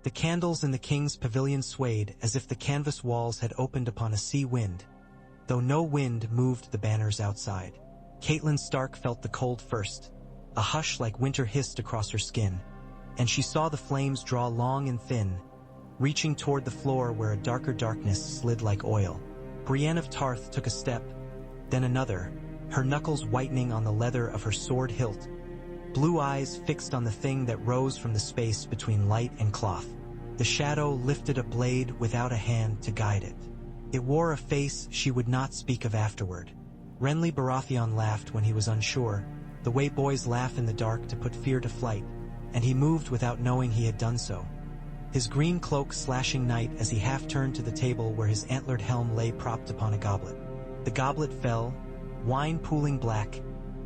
The candles in the king's pavilion swayed as if the canvas walls had opened upon a sea wind, though no wind moved the banners outside. Catelyn Stark felt the cold first. A hush like winter hissed across her skin, and she saw the flames draw long and thin, reaching toward the floor where a darker darkness slid like oil. Brienne of Tarth took a step, then another, her knuckles whitening on the leather of her sword hilt, blue eyes fixed on the thing that rose from the space between light and cloth. The shadow lifted a blade without a hand to guide it. It wore a face she would not speak of afterward. Renly Baratheon laughed when he was unsure, the way boys laugh in the dark to put fear to flight, and he moved without knowing he had done so. His green cloak slashing night as he half-turned to the table where his antlered helm lay propped upon a goblet. The goblet fell, wine pooling black,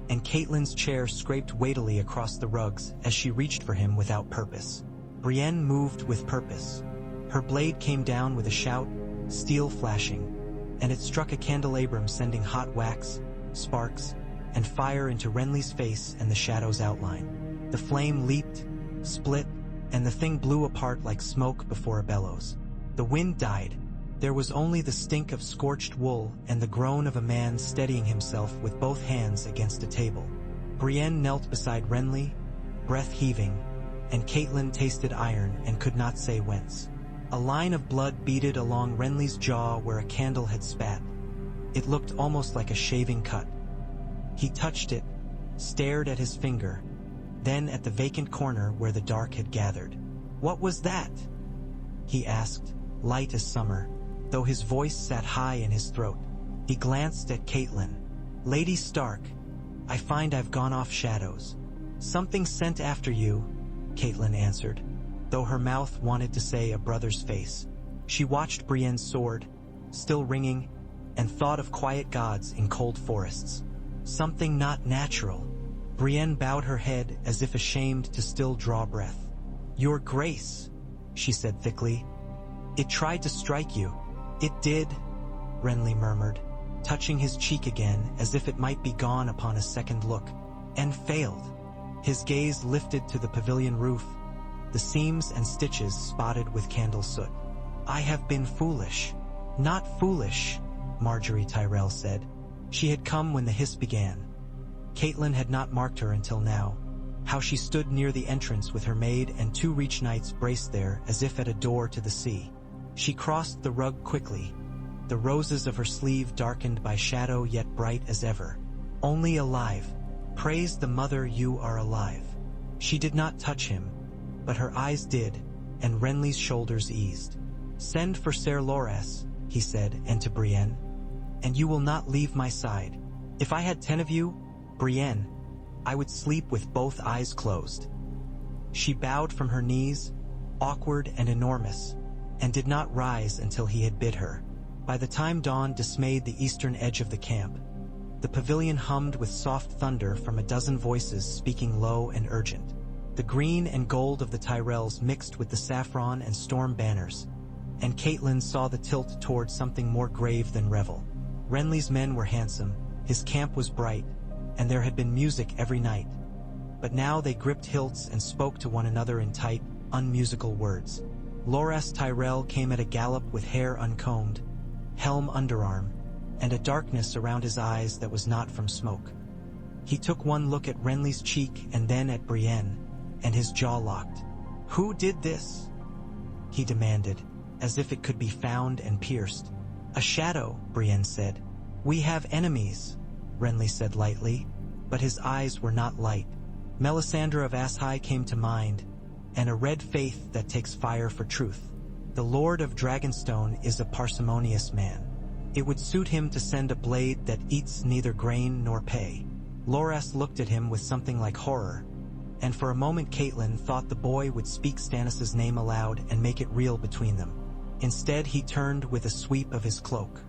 and Catelyn's chair scraped weightily across the rugs as she reached for him without purpose. Brienne moved with purpose. Her blade came down with a shout, steel flashing, and it struck a candelabrum, sending hot wax, sparks, and fire into Renly's face and the shadow's outline. The flame leaped, split, and the thing blew apart like smoke before a bellows. The wind died. There was only the stink of scorched wool and the groan of a man steadying himself with both hands against a table. Brienne knelt beside Renly, breath heaving, and Catelyn tasted iron and could not say whence. A line of blood beaded along Renly's jaw where a candle had spat. It looked almost like a shaving cut. He touched it, stared at his finger, then at the vacant corner where the dark had gathered. "What was that?" he asked, light as summer, though his voice sat high in his throat. He glanced at Catelyn. "Lady Stark, I find I've gone off shadows." "Something sent after you," Catelyn answered, though her mouth wanted to say a brother's face. She watched Brienne's sword, still ringing, and thought of quiet gods in cold forests. Something not natural. Brienne bowed her head as if ashamed to still draw breath. "Your Grace," she said thickly. "It tried to strike you." "It did," Renly murmured, touching his cheek again as if it might be gone upon a second look, "and failed." His gaze lifted to the pavilion roof, the seams and stitches spotted with candle soot. "I have been foolish." "Not foolish," Marjorie Tyrell said. She had come when the hiss began. Catelyn had not marked her until now. How she stood near the entrance with her maid and 2 Reach Knights braced there as if at a door to the sea. She crossed the rug quickly, the roses of her sleeve darkened by shadow yet bright as ever. "Only alive. Praise the Mother, you are alive." She did not touch him, but her eyes did, and Renly's shoulders eased. "Send for Ser Loras," he said, and to Brienne, "and you will not leave my side. If I had 10 of you, Brienne, I would sleep with both eyes closed." She bowed from her knees, awkward and enormous, and did not rise until he had bid her. By the time dawn dismayed the eastern edge of the camp, the pavilion hummed with soft thunder from a dozen voices speaking low and urgent. The green and gold of the Tyrells mixed with the saffron and storm banners, and Catelyn saw the tilt toward something more grave than revel. Renly's men were handsome, his camp was bright, and there had been music every night. But now they gripped hilts and spoke to one another in tight, unmusical words. Loras Tyrell came at a gallop with hair uncombed, helm underarm, and a darkness around his eyes that was not from smoke. He took one look at Renly's cheek and then at Brienne, and his jaw locked. "Who did this?" he demanded, as if it could be found and pierced. "A shadow," Brienne said. "We have enemies," Renly said lightly, but his eyes were not light. Melisandre of Ashai came to mind, and a red faith that takes fire for truth. The Lord of Dragonstone is a parsimonious man. It would suit him to send a blade that eats neither grain nor pay. Loras looked at him with something like horror, and for a moment Catelyn thought the boy would speak Stannis' name aloud and make it real between them. Instead, he turned with a sweep of his cloak.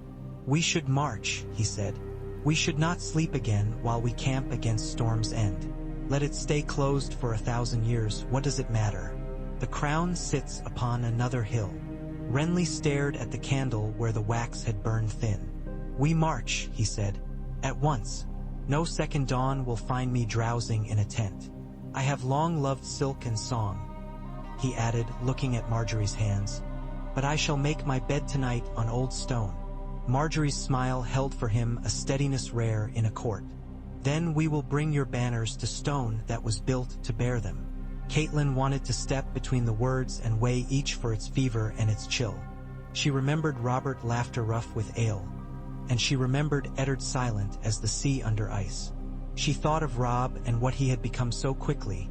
"We should march," he said. "We should not sleep again while we camp against Storm's End. Let it stay closed for 1,000 years, what does it matter? The crown sits upon another hill." Renly stared at the candle where the wax had burned thin. "We march," he said, "at once. No second dawn will find me drowsing in a tent. I have long loved silk and song." he added, looking at Marjorie's hands. "But I shall make my bed tonight on old stone." Marjorie's smile held for him a steadiness rare in a court. "Then we will bring your banners to stone that was built to bear them." Catelyn wanted to step between the words and weigh each for its fever and its chill. She remembered Robert laughter rough with ale, and she remembered Eddard silent as the sea under ice. She thought of Robb and what he had become so quickly,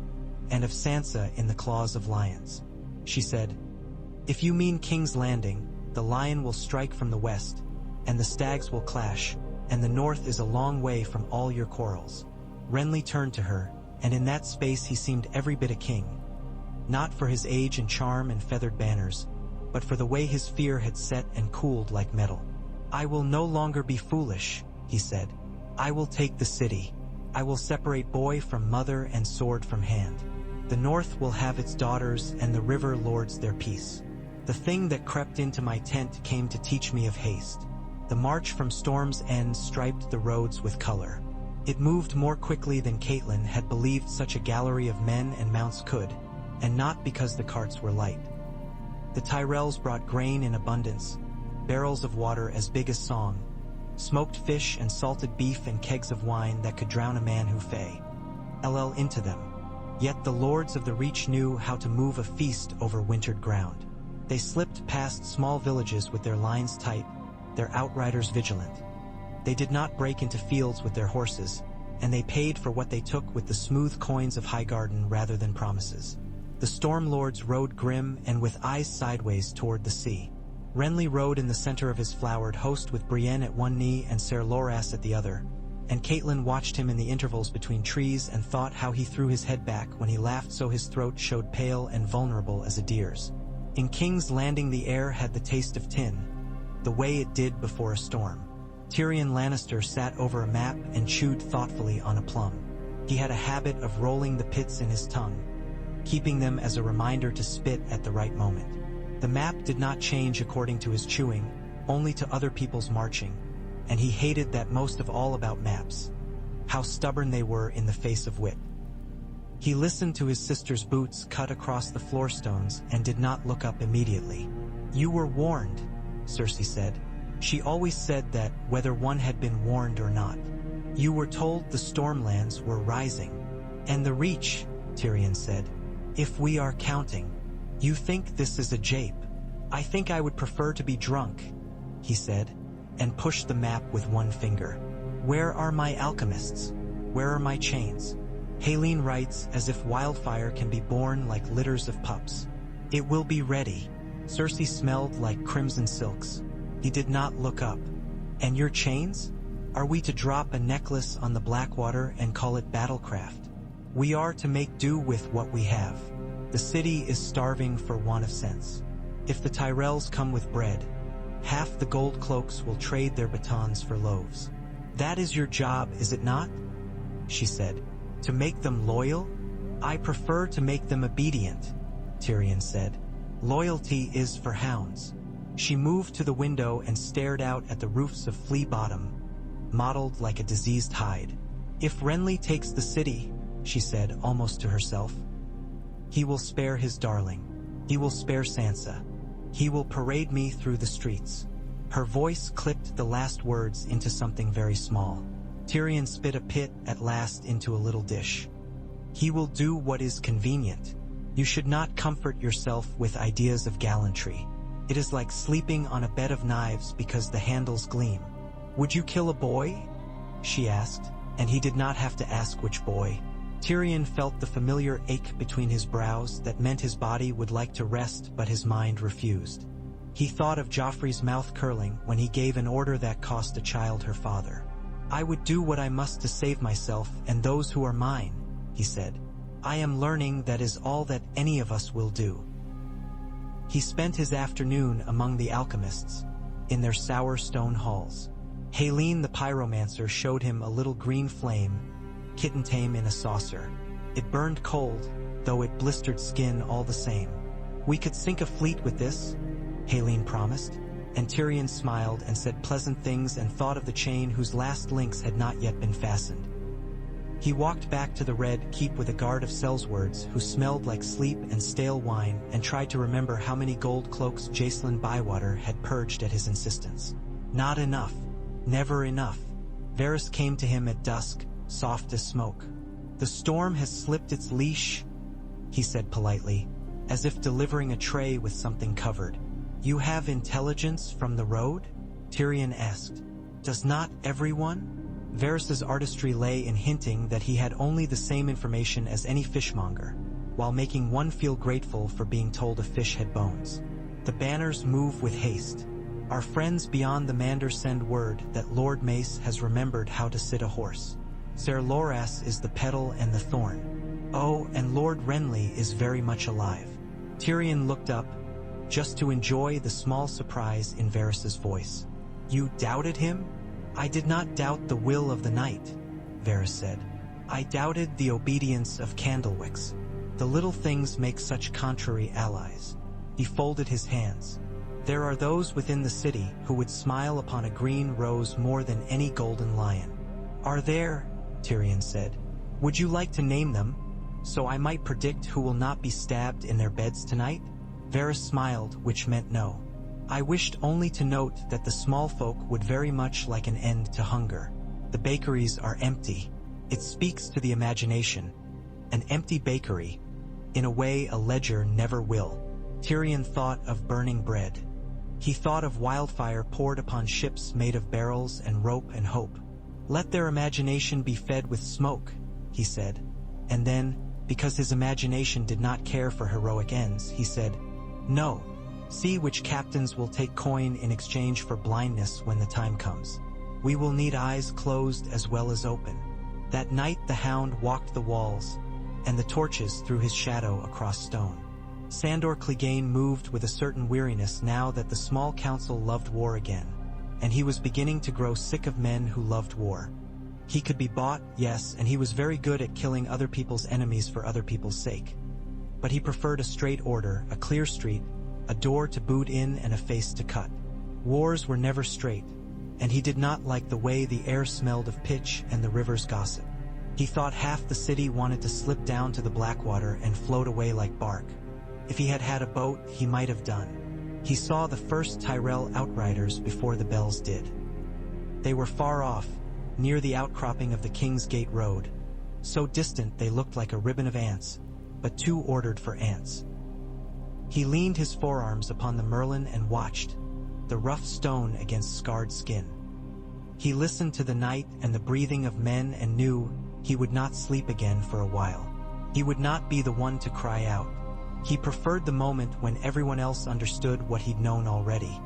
and of Sansa in the claws of lions. She said, "If you mean King's Landing, the lion will strike from the west, and the stags will clash, and the north is a long way from all your quarrels." Renly turned to her, and in that space he seemed every bit a king. Not for his age and charm and feathered banners, but for the way his fear had set and cooled like metal. "I will no longer be foolish," he said. "I will take the city. I will separate boy from mother and sword from hand. The north will have its daughters and the river lords their peace. The thing that crept into my tent came to teach me of haste. The march from Storm's End striped the roads with color. It moved more quickly than Catelyn had believed such a gallery of men and mounts could, and not because the carts were light. The Tyrells brought grain in abundance, barrels of water as big as song, smoked fish and salted beef and kegs of wine that could drown a man who fell into them. Yet the lords of the Reach knew how to move a feast over wintered ground. They slipped past small villages with their lines tight, their outriders vigilant. They did not break into fields with their horses, and they paid for what they took with the smooth coins of Highgarden rather than promises. The Storm Lords rode grim and with eyes sideways toward the sea. Renly rode in the center of his flowered host with Brienne at one knee and Ser Loras at the other, and Catelyn watched him in the intervals between trees and thought how he threw his head back when he laughed so his throat showed pale and vulnerable as a deer's. In King's Landing the air had the taste of tin, the way it did before a storm. Tyrion Lannister sat over a map and chewed thoughtfully on a plum. He had a habit of rolling the pits in his tongue, keeping them as a reminder to spit at the right moment. The map did not change according to his chewing, only to other people's marching, and he hated that most of all about maps, how stubborn they were in the face of wit. He listened to his sister's boots cut across the floor stones and did not look up immediately. "You were warned," Cersei said. She always said that, whether one had been warned or not. "You were told the Stormlands were rising." "And the Reach," Tyrion said. "If we are counting. You think this is a jape. I think I would prefer to be drunk," he said, and pushed the map with one finger. "Where are my alchemists? Where are my chains?" Haleen writes as if wildfire can be born like litters of pups. "It will be ready." Cersei smelled like crimson silks. He did not look up. "And your chains? Are we to drop a necklace on the Blackwater and call it battlecraft? We are to make do with what we have. The city is starving for want of sense. If the Tyrells come with bread, half the gold cloaks will trade their batons for loaves. That is your job, is it not?" she said. "To make them loyal? I prefer to make them obedient," Tyrion said. "Loyalty is for hounds." She moved to the window and stared out at the roofs of Flea Bottom, mottled like a diseased hide. "If Renly takes the city," she said almost to herself, "he will spare his darling. He will spare Sansa. He will parade me through the streets." Her voice clipped the last words into something very small. Tyrion spit a pit at last into a little dish. "He will do what is convenient. You should not comfort yourself with ideas of gallantry. It is like sleeping on a bed of knives because the handles gleam." "Would you kill a boy?" she asked, and he did not have to ask which boy. Tyrion felt the familiar ache between his brows that meant his body would like to rest but his mind refused. He thought of Joffrey's mouth curling when he gave an order that cost a child her father. "I would do what I must to save myself and those who are mine," he said. "I am learning that is all that any of us will do." He spent his afternoon among the alchemists, in their sour stone halls. Haleen the pyromancer showed him a little green flame, kitten tame in a saucer. It burned cold, though it blistered skin all the same. "We could sink a fleet with this," Haleen promised, and Tyrion smiled and said pleasant things and thought of the chain whose last links had not yet been fastened. He walked back to the Red Keep with a guard of Sellswords who smelled like sleep and stale wine and tried to remember how many gold cloaks Jacelyn Bywater had purged at his insistence. Not enough. Never enough. Varys came to him at dusk, soft as smoke. "The storm has slipped its leash," he said politely, as if delivering a tray with something covered. "You have intelligence from the road?" Tyrion asked. "Does not everyone?" Varys's artistry lay in hinting that he had only the same information as any fishmonger, while making one feel grateful for being told a fish had bones. "The banners move with haste. Our friends beyond the Mander send word that Lord Mace has remembered how to sit a horse. Ser Loras is the petal and the thorn. Oh, and Lord Renly is very much alive." Tyrion looked up, just to enjoy the small surprise in Varys's voice. "You doubted him?" "I did not doubt the will of the night," Varys said. "I doubted the obedience of Candlewicks. The little things make such contrary allies." He folded his hands. "There are those within the city who would smile upon a green rose more than any golden lion." "Are there?" Tyrion said. "Would you like to name them, so I might predict who will not be stabbed in their beds tonight?" Varys smiled, which meant no. "I wished only to note that the small folk would very much like an end to hunger. The bakeries are empty. It speaks to the imagination. An empty bakery, in a way a ledger never will." Tyrion thought of burning bread. He thought of wildfire poured upon ships made of barrels and rope and hope. "Let their imagination be fed with smoke," he said. And then, because his imagination did not care for heroic ends, he said, "No. See which captains will take coin in exchange for blindness when the time comes. We will need eyes closed as well as open." That night the Hound walked the walls, and the torches threw his shadow across stone. Sandor Clegane moved with a certain weariness now that the small council loved war again, and he was beginning to grow sick of men who loved war. He could be bought, yes, and he was very good at killing other people's enemies for other people's sake. But he preferred a straight order, a clear street, a door to boot in and a face to cut. Wars were never straight, and he did not like the way the air smelled of pitch and the river's gossip. He thought half the city wanted to slip down to the Blackwater and float away like bark. If he had had a boat, he might have done. He saw the first Tyrell outriders before the bells did. They were far off, near the outcropping of the King's Gate Road. So distant they looked like a ribbon of ants, but too ordered for ants. He leaned his forearms upon the merlin and watched, the rough stone against scarred skin. He listened to the night and the breathing of men and knew he would not sleep again for a while. He would not be the one to cry out. He preferred the moment when everyone else understood what he'd known already,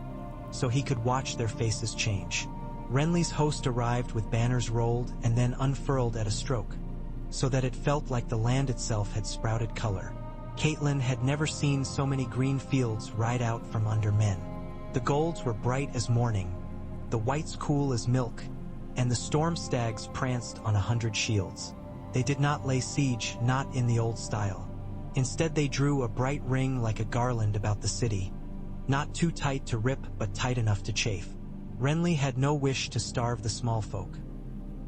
so he could watch their faces change. Renly's host arrived with banners rolled and then unfurled at a stroke, so that it felt like the land itself had sprouted color. Catelyn had never seen so many green fields ride out from under men. The golds were bright as morning, the whites cool as milk, and the storm stags pranced on 100 shields. They did not lay siege, not in the old style. Instead they drew a bright ring like a garland about the city, not too tight to rip but tight enough to chafe. Renly had no wish to starve the small folk.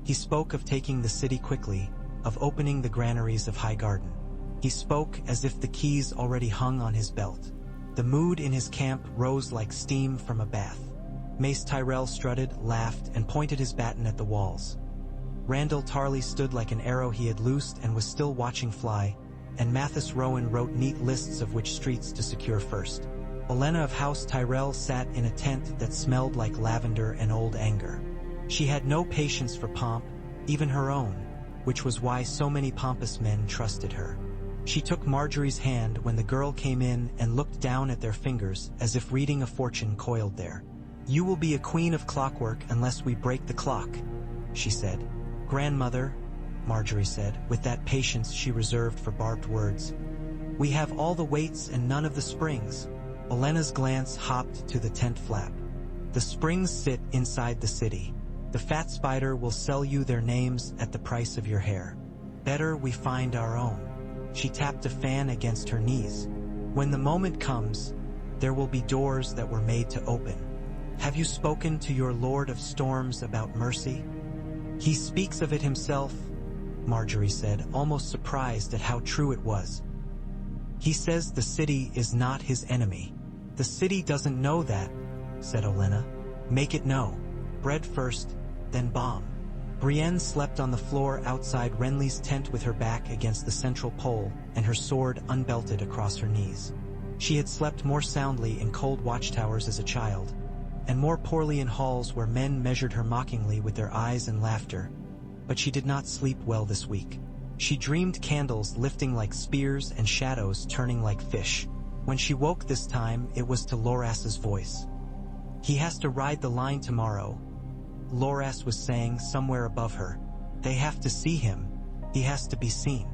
He spoke of taking the city quickly, of opening the granaries of Highgarden. He spoke as if the keys already hung on his belt. The mood in his camp rose like steam from a bath. Mace Tyrell strutted, laughed, and pointed his baton at the walls. Randall Tarley stood like an arrow he had loosed and was still watching fly, and Mathis Rowan wrote neat lists of which streets to secure first. Olenna of House Tyrell sat in a tent that smelled like lavender and old anger. She had no patience for pomp, even her own, which was why so many pompous men trusted her. She took Marjorie's hand when the girl came in and looked down at their fingers as if reading a fortune coiled there. "You will be a queen of clockwork unless we break the clock," she said. "Grandmother," Marjorie said, with that patience she reserved for barbed words, "we have all the weights and none of the springs." Olenna's glance hopped to the tent flap. "The springs sit inside the city. The fat spider will sell you their names at the price of your hair. Better we find our own." She tapped a fan against her knees. "When the moment comes, there will be doors that were made to open. Have you spoken to your Lord of Storms about mercy? He speaks of it himself. Marjorie said, almost surprised at how true it was. He says the city is not his enemy. The city doesn't know that, said Olenna. Make it know. Bread first, then bomb. Brienne slept on the floor outside Renly's tent with her back against the central pole and her sword unbelted across her knees. She had slept more soundly in cold watchtowers as a child, and more poorly in halls where men measured her mockingly with their eyes and laughter, but she did not sleep well this week. She dreamed candles lifting like spears and shadows turning like fish. When she woke this time, it was to Loras's voice. He has to ride the line tomorrow, Loras was saying somewhere above her. They have to see him. He has to be seen.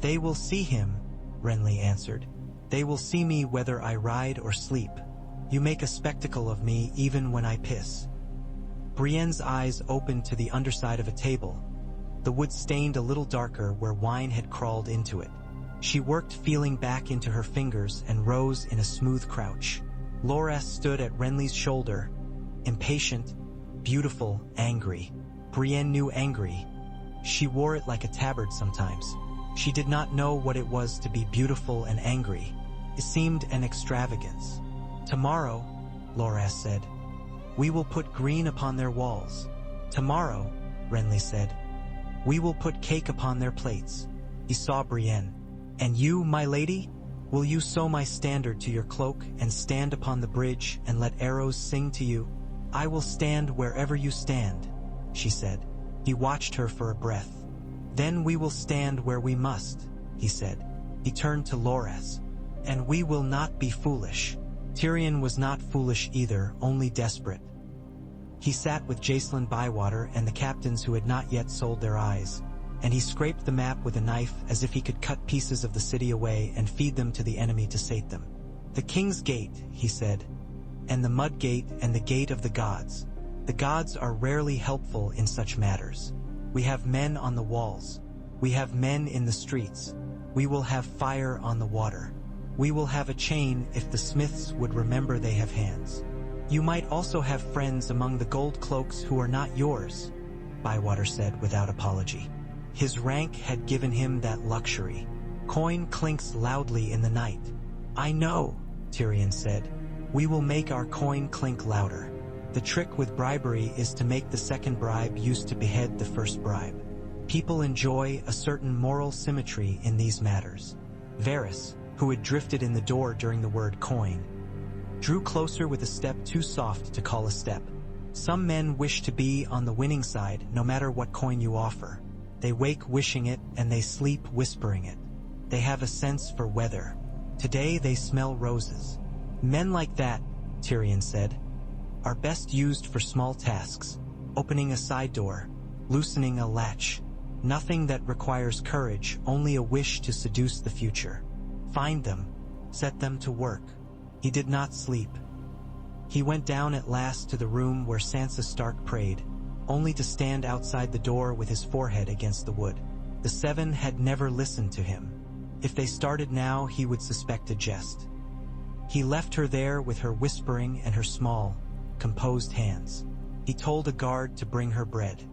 They will see him, Renly answered. They will see me whether I ride or sleep. You make a spectacle of me even when I piss. Brienne's eyes opened to the underside of a table. The wood stained a little darker where wine had crawled into it. She worked feeling back into her fingers and rose in a smooth crouch. Loras stood at Renly's shoulder, impatient, beautiful, angry. Brienne knew angry. She wore it like a tabard sometimes. She did not know what it was to be beautiful and angry. It seemed an extravagance. Tomorrow, Loras said, we will put green upon their walls. Tomorrow, Renly said, we will put cake upon their plates. He saw Brienne. And you, my lady, will you sew my standard to your cloak and stand upon the bridge and let arrows sing to you? I will stand wherever you stand, she said. He watched her for a breath. Then we will stand where we must, he said. He turned to Loras. And we will not be foolish. Tyrion was not foolish either, only desperate. He sat with Jacelyn Bywater and the captains who had not yet sold their eyes, and he scraped the map with a knife as if he could cut pieces of the city away and feed them to the enemy to sate them. The King's Gate, he said, and the Mud Gate and the Gate of the Gods. The gods are rarely helpful in such matters. We have men on the walls. We have men in the streets. We will have fire on the water. We will have a chain if the smiths would remember they have hands. You might also have friends among the gold cloaks who are not yours, Bywater said without apology. His rank had given him that luxury. Coin clinks loudly in the night. I know, Tyrion said. We will make our coin clink louder. The trick with bribery is to make the second bribe used to behead the first bribe. People enjoy a certain moral symmetry in these matters. Varys, who had drifted in the door during the word coin, drew closer with a step too soft to call a step. Some men wish to be on the winning side no matter what coin you offer. They wake wishing it and they sleep whispering it. They have a sense for weather. Today they smell roses. Men like that, Tyrion said, are best used for small tasks, opening a side door, loosening a latch. Nothing that requires courage, only a wish to seduce the future. Find them, set them to work. He did not sleep. He went down at last to the room where Sansa Stark prayed, only to stand outside the door with his forehead against the wood. The Seven had never listened to him. If they started now, he would suspect a jest. He left her there with her whispering and her small, composed hands. He told a guard to bring her bread.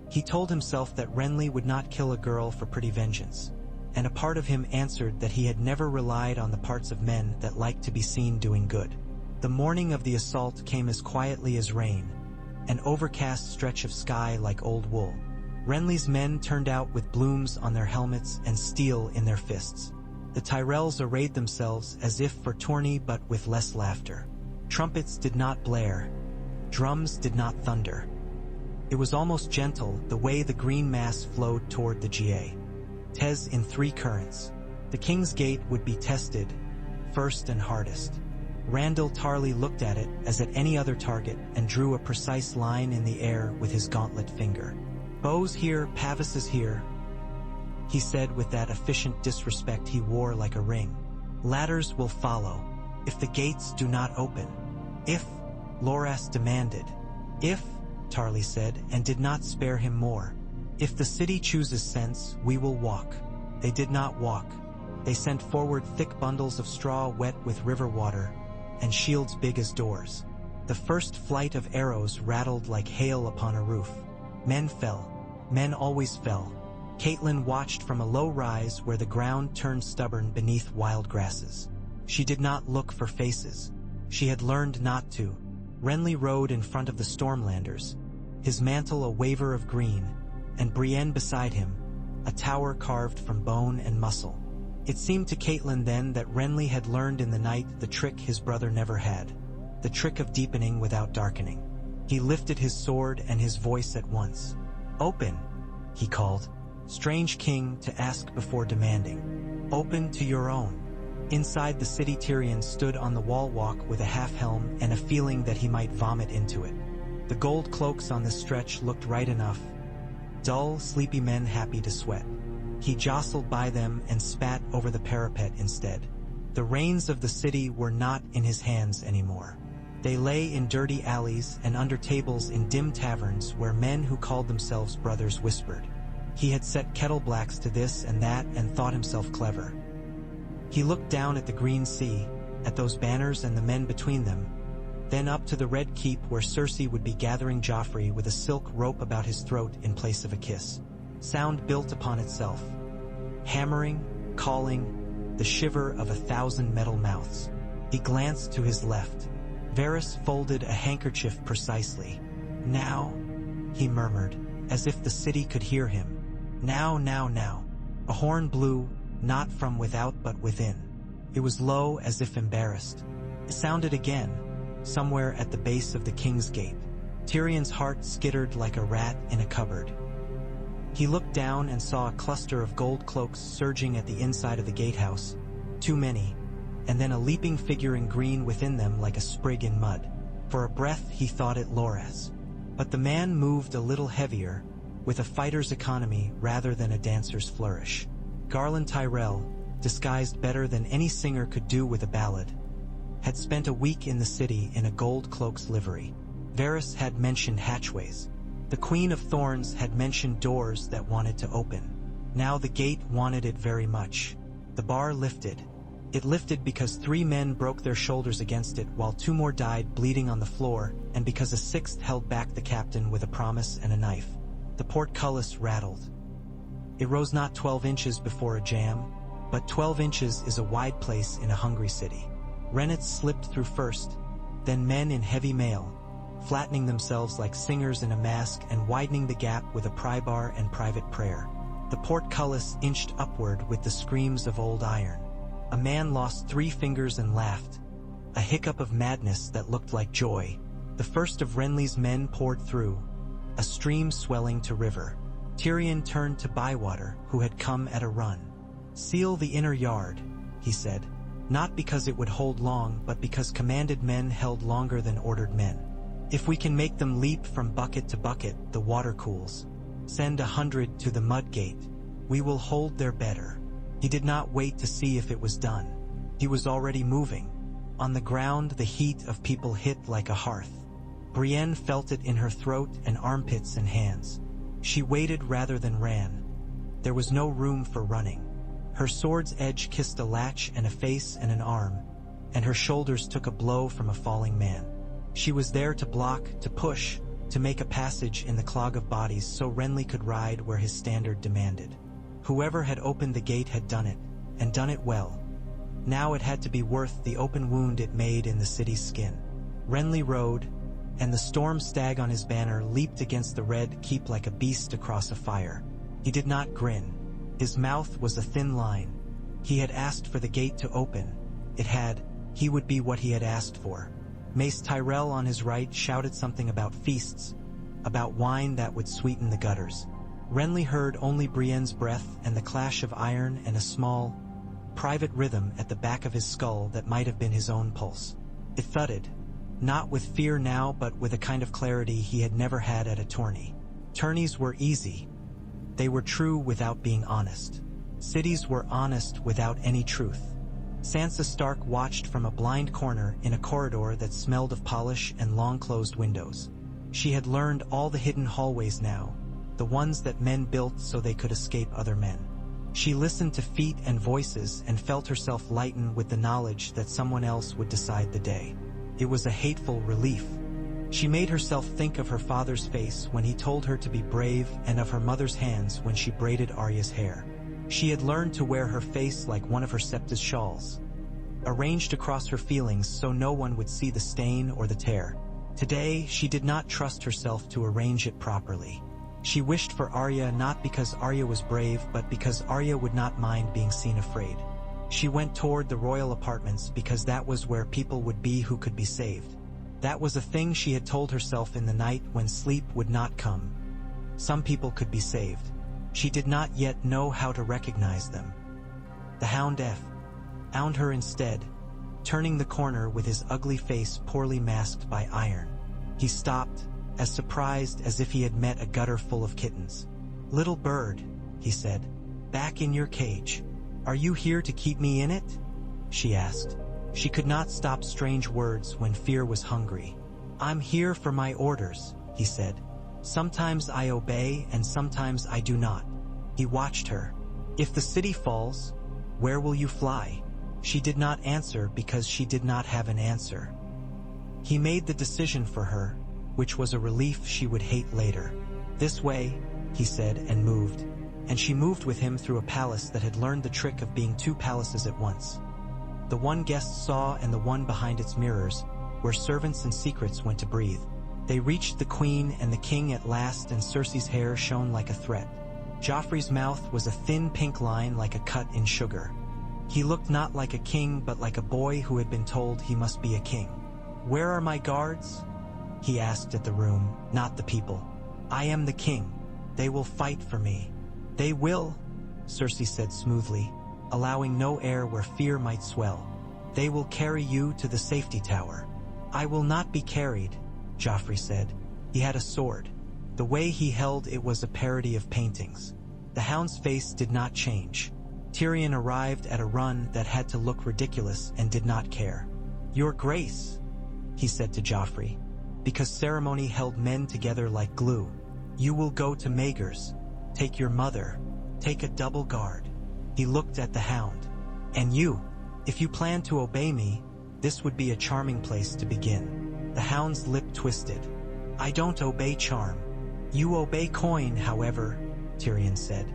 He told himself that Renly would not kill a girl for pretty vengeance, and a part of him answered that he had never relied on the parts of men that liked to be seen doing good. The morning of the assault came as quietly as rain, an overcast stretch of sky like old wool. Renly's men turned out with blooms on their helmets and steel in their fists. The Tyrells arrayed themselves as if for tourney but with less laughter. Trumpets did not blare. Drums did not thunder. It was almost gentle, the way the green mass flowed toward the GA. Tes in 3 currents. The King's Gate would be tested, first and hardest. Randyll Tarly looked at it as at any other target and drew a precise line in the air with his gauntlet finger. Bows here, pavises here, he said with that efficient disrespect he wore like a ring. Ladders will follow, if the gates do not open. If, Loras demanded. If, Tarly said, and did not spare him more. If the city chooses sense, we will walk. They did not walk. They sent forward thick bundles of straw wet with river water, and shields big as doors. The first flight of arrows rattled like hail upon a roof. Men fell. Men always fell. Catelyn watched from a low rise where the ground turned stubborn beneath wild grasses. She did not look for faces. She had learned not to. Renly rode in front of the Stormlanders, his mantle a waver of green, and Brienne beside him, a tower carved from bone and muscle. It seemed to Catelyn then that Renly had learned in the night the trick his brother never had, the trick of deepening without darkening. He lifted his sword and his voice at once. "Open," he called. Strange king to ask before demanding. "Open to your own." Inside the city, Tyrion stood on the wall walk with a half-helm and a feeling that he might vomit into it. The gold cloaks on this stretch looked right enough. Dull, sleepy men happy to sweat. He jostled by them and spat over the parapet instead. The reins of the city were not in his hands anymore. They lay in dirty alleys and under tables in dim taverns where men who called themselves brothers whispered. He had set kettle blacks to this and that and thought himself clever. He looked down at the green sea, at those banners and the men between them, then up to the red keep where Cersei would be gathering Joffrey with a silk rope about his throat in place of a kiss. Sound built upon itself. Hammering, calling, the shiver of 1,000 metal mouths. He glanced to his left. Varys folded a handkerchief precisely. "Now," he murmured, as if the city could hear him. "Now, now, now." A horn blew, not from without but within. It was low, as if embarrassed. It sounded again, somewhere at the base of the King's Gate. Tyrion's heart skittered like a rat in a cupboard. He looked down and saw a cluster of gold cloaks surging at the inside of the gatehouse, too many, and then a leaping figure in green within them like a sprig in mud. For a breath he thought it Loras. But the man moved a little heavier, with a fighter's economy rather than a dancer's flourish. Garland Tyrell, disguised better than any singer could do with a ballad, had spent a week in the city in a gold cloak's livery. Varys had mentioned hatchways. The Queen of Thorns had mentioned doors that wanted to open. Now the gate wanted it very much. The bar lifted. It lifted because 3 men broke their shoulders against it while 2 more died bleeding on the floor, and because a 6th held back the captain with a promise and a knife. The portcullis rattled. It rose not 12 inches before a jam, but 12 inches is a wide place in a hungry city. Renets slipped through first, then men in heavy mail, flattening themselves like singers in a mask and widening the gap with a pry bar and private prayer. The portcullis inched upward with the screams of old iron. A man lost 3 fingers and laughed, a hiccup of madness that looked like joy. The first of Renly's men poured through, a stream swelling to river. Tyrion turned to Bywater, who had come at a run. "Seal the inner yard," he said, not because it would hold long but because commanded men held longer than ordered men. "If we can make them leap from bucket to bucket, the water cools. Send 100 to the mud gate. We will hold there better." He did not wait to see if it was done. He was already moving. On the ground, the heat of people hit like a hearth. Brienne felt it in her throat and armpits and hands. She waited rather than ran. There was no room for running. Her sword's edge kissed a latch and a face and an arm, and her shoulders took a blow from a falling man. She was there to block, to push, to make a passage in the clog of bodies so Renly could ride where his standard demanded. Whoever had opened the gate had done it, and done it well. Now it had to be worth the open wound it made in the city's skin. Renly rode, and the storm stag on his banner leaped against the red keep like a beast across a fire. He did not grin. His mouth was a thin line. He had asked for the gate to open. He would be what he had asked for. Mace Tyrell on his right shouted something about feasts, about wine that would sweeten the gutters. Renly heard only Brienne's breath and the clash of iron and a small, private rhythm at the back of his skull that might have been his own pulse. It thudded, not with fear now but with a kind of clarity he had never had at a tourney. Tourneys were easy. They were true without being honest. Cities were honest without any truth. Sansa Stark watched from a blind corner in a corridor that smelled of polish and long-closed windows. She had learned all the hidden hallways now, the ones that men built so they could escape other men. She listened to feet and voices and felt herself lighten with the knowledge that someone else would decide the day. It was a hateful relief. She made herself think of her father's face when he told her to be brave and of her mother's hands when she braided Arya's hair. She had learned to wear her face like one of her Septa's shawls, arranged across her feelings so no one would see the stain or the tear. Today, she did not trust herself to arrange it properly. She wished for Arya not because Arya was brave but because Arya would not mind being seen afraid. She went toward the royal apartments because that was where people would be who could be saved. That was a thing she had told herself in the night when sleep would not come. Some people could be saved. She did not yet know how to recognize them. The Hound found her instead, turning the corner with his ugly face poorly masked by iron. He stopped, as surprised as if he had met a gutter full of kittens. "Little bird," he said, "back in your cage. Are you here to keep me in it?" she asked. She could not stop strange words when fear was hungry. "I'm here for my orders," he said. "Sometimes I obey and sometimes I do not." He watched her. "If the city falls, where will you fly?" She did not answer because she did not have an answer. He made the decision for her, which was a relief she would hate later. "This way," he said and moved. And she moved with him through a palace that had learned the trick of being two palaces at once. The one guests saw and the one behind its mirrors, where servants and secrets went to breathe. They reached the queen and the king at last, and Cersei's hair shone like a threat. Joffrey's mouth was a thin pink line like a cut in sugar. He looked not like a king but like a boy who had been told he must be a king. "Where are my guards?" he asked at the room, not the people. "I am the king. They will fight for me." "They will," Cersei said smoothly, allowing no air where fear might swell. "They will carry you to the safety tower." "I will not be carried," Joffrey said. He had a sword. The way he held it was a parody of paintings. The Hound's face did not change. Tyrion arrived at a run that had to look ridiculous and did not care. "Your Grace," he said to Joffrey, because ceremony held men together like glue. "You will go to Maegor's. Take your mother. Take a double guard." He looked at the Hound. "And you? If you plan to obey me, this would be a charming place to begin." The Hound's lip twisted. "I don't obey charm." "You obey coin, however," Tyrion said,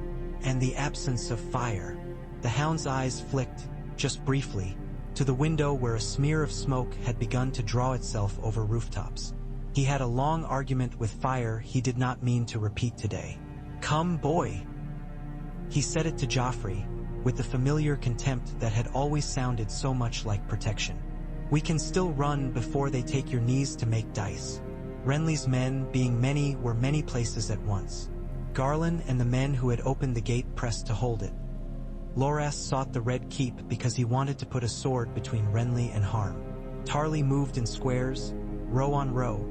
"and the absence of fire." The Hound's eyes flicked, just briefly, to the window where a smear of smoke had begun to draw itself over rooftops. He had a long argument with fire he did not mean to repeat today. "Come, boy." He said it to Joffrey, with the familiar contempt that had always sounded so much like protection. "We can still run before they take your knees to make dice." Renly's men, being many, were many places at once. Garland and the men who had opened the gate pressed to hold it. Loras sought the Red Keep because he wanted to put a sword between Renly and harm. Tarly moved in squares, row on row,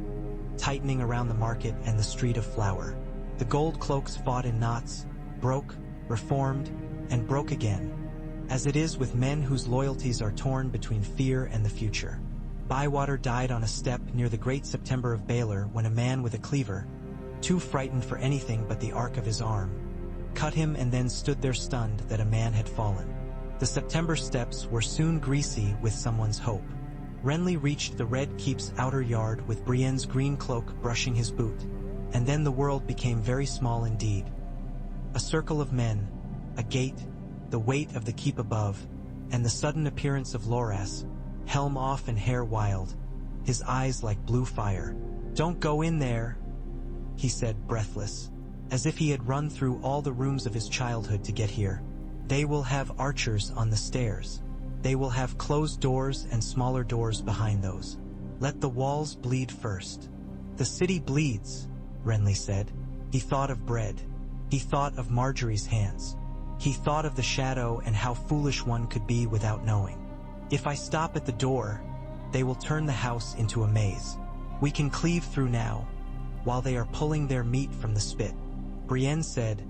tightening around the market and the Street of Flower. The gold cloaks fought in knots, broke, reformed, and broke again, as it is with men whose loyalties are torn between fear and the future. Bywater died on a step near the Great September of Baelor when a man with a cleaver, too frightened for anything but the arc of his arm, cut him and then stood there stunned that a man had fallen. The September steps were soon greasy with someone's hope. Renly reached the Red Keep's outer yard with Brienne's green cloak brushing his boot, and then the world became very small indeed. A circle of men, a gate, the weight of the keep above, and the sudden appearance of Loras, helm off and hair wild, his eyes like blue fire. "Don't go in there," he said, breathless, as if he had run through all the rooms of his childhood to get here. "They will have archers on the stairs. They will have closed doors and smaller doors behind those. Let the walls bleed first." "The city bleeds," Renly said. He thought of bread. He thought of Marjorie's hands. He thought of the shadow and how foolish one could be without knowing. "If I stop at the door, they will turn the house into a maze. We can cleave through now, while they are pulling their meat from the spit." Brienne said,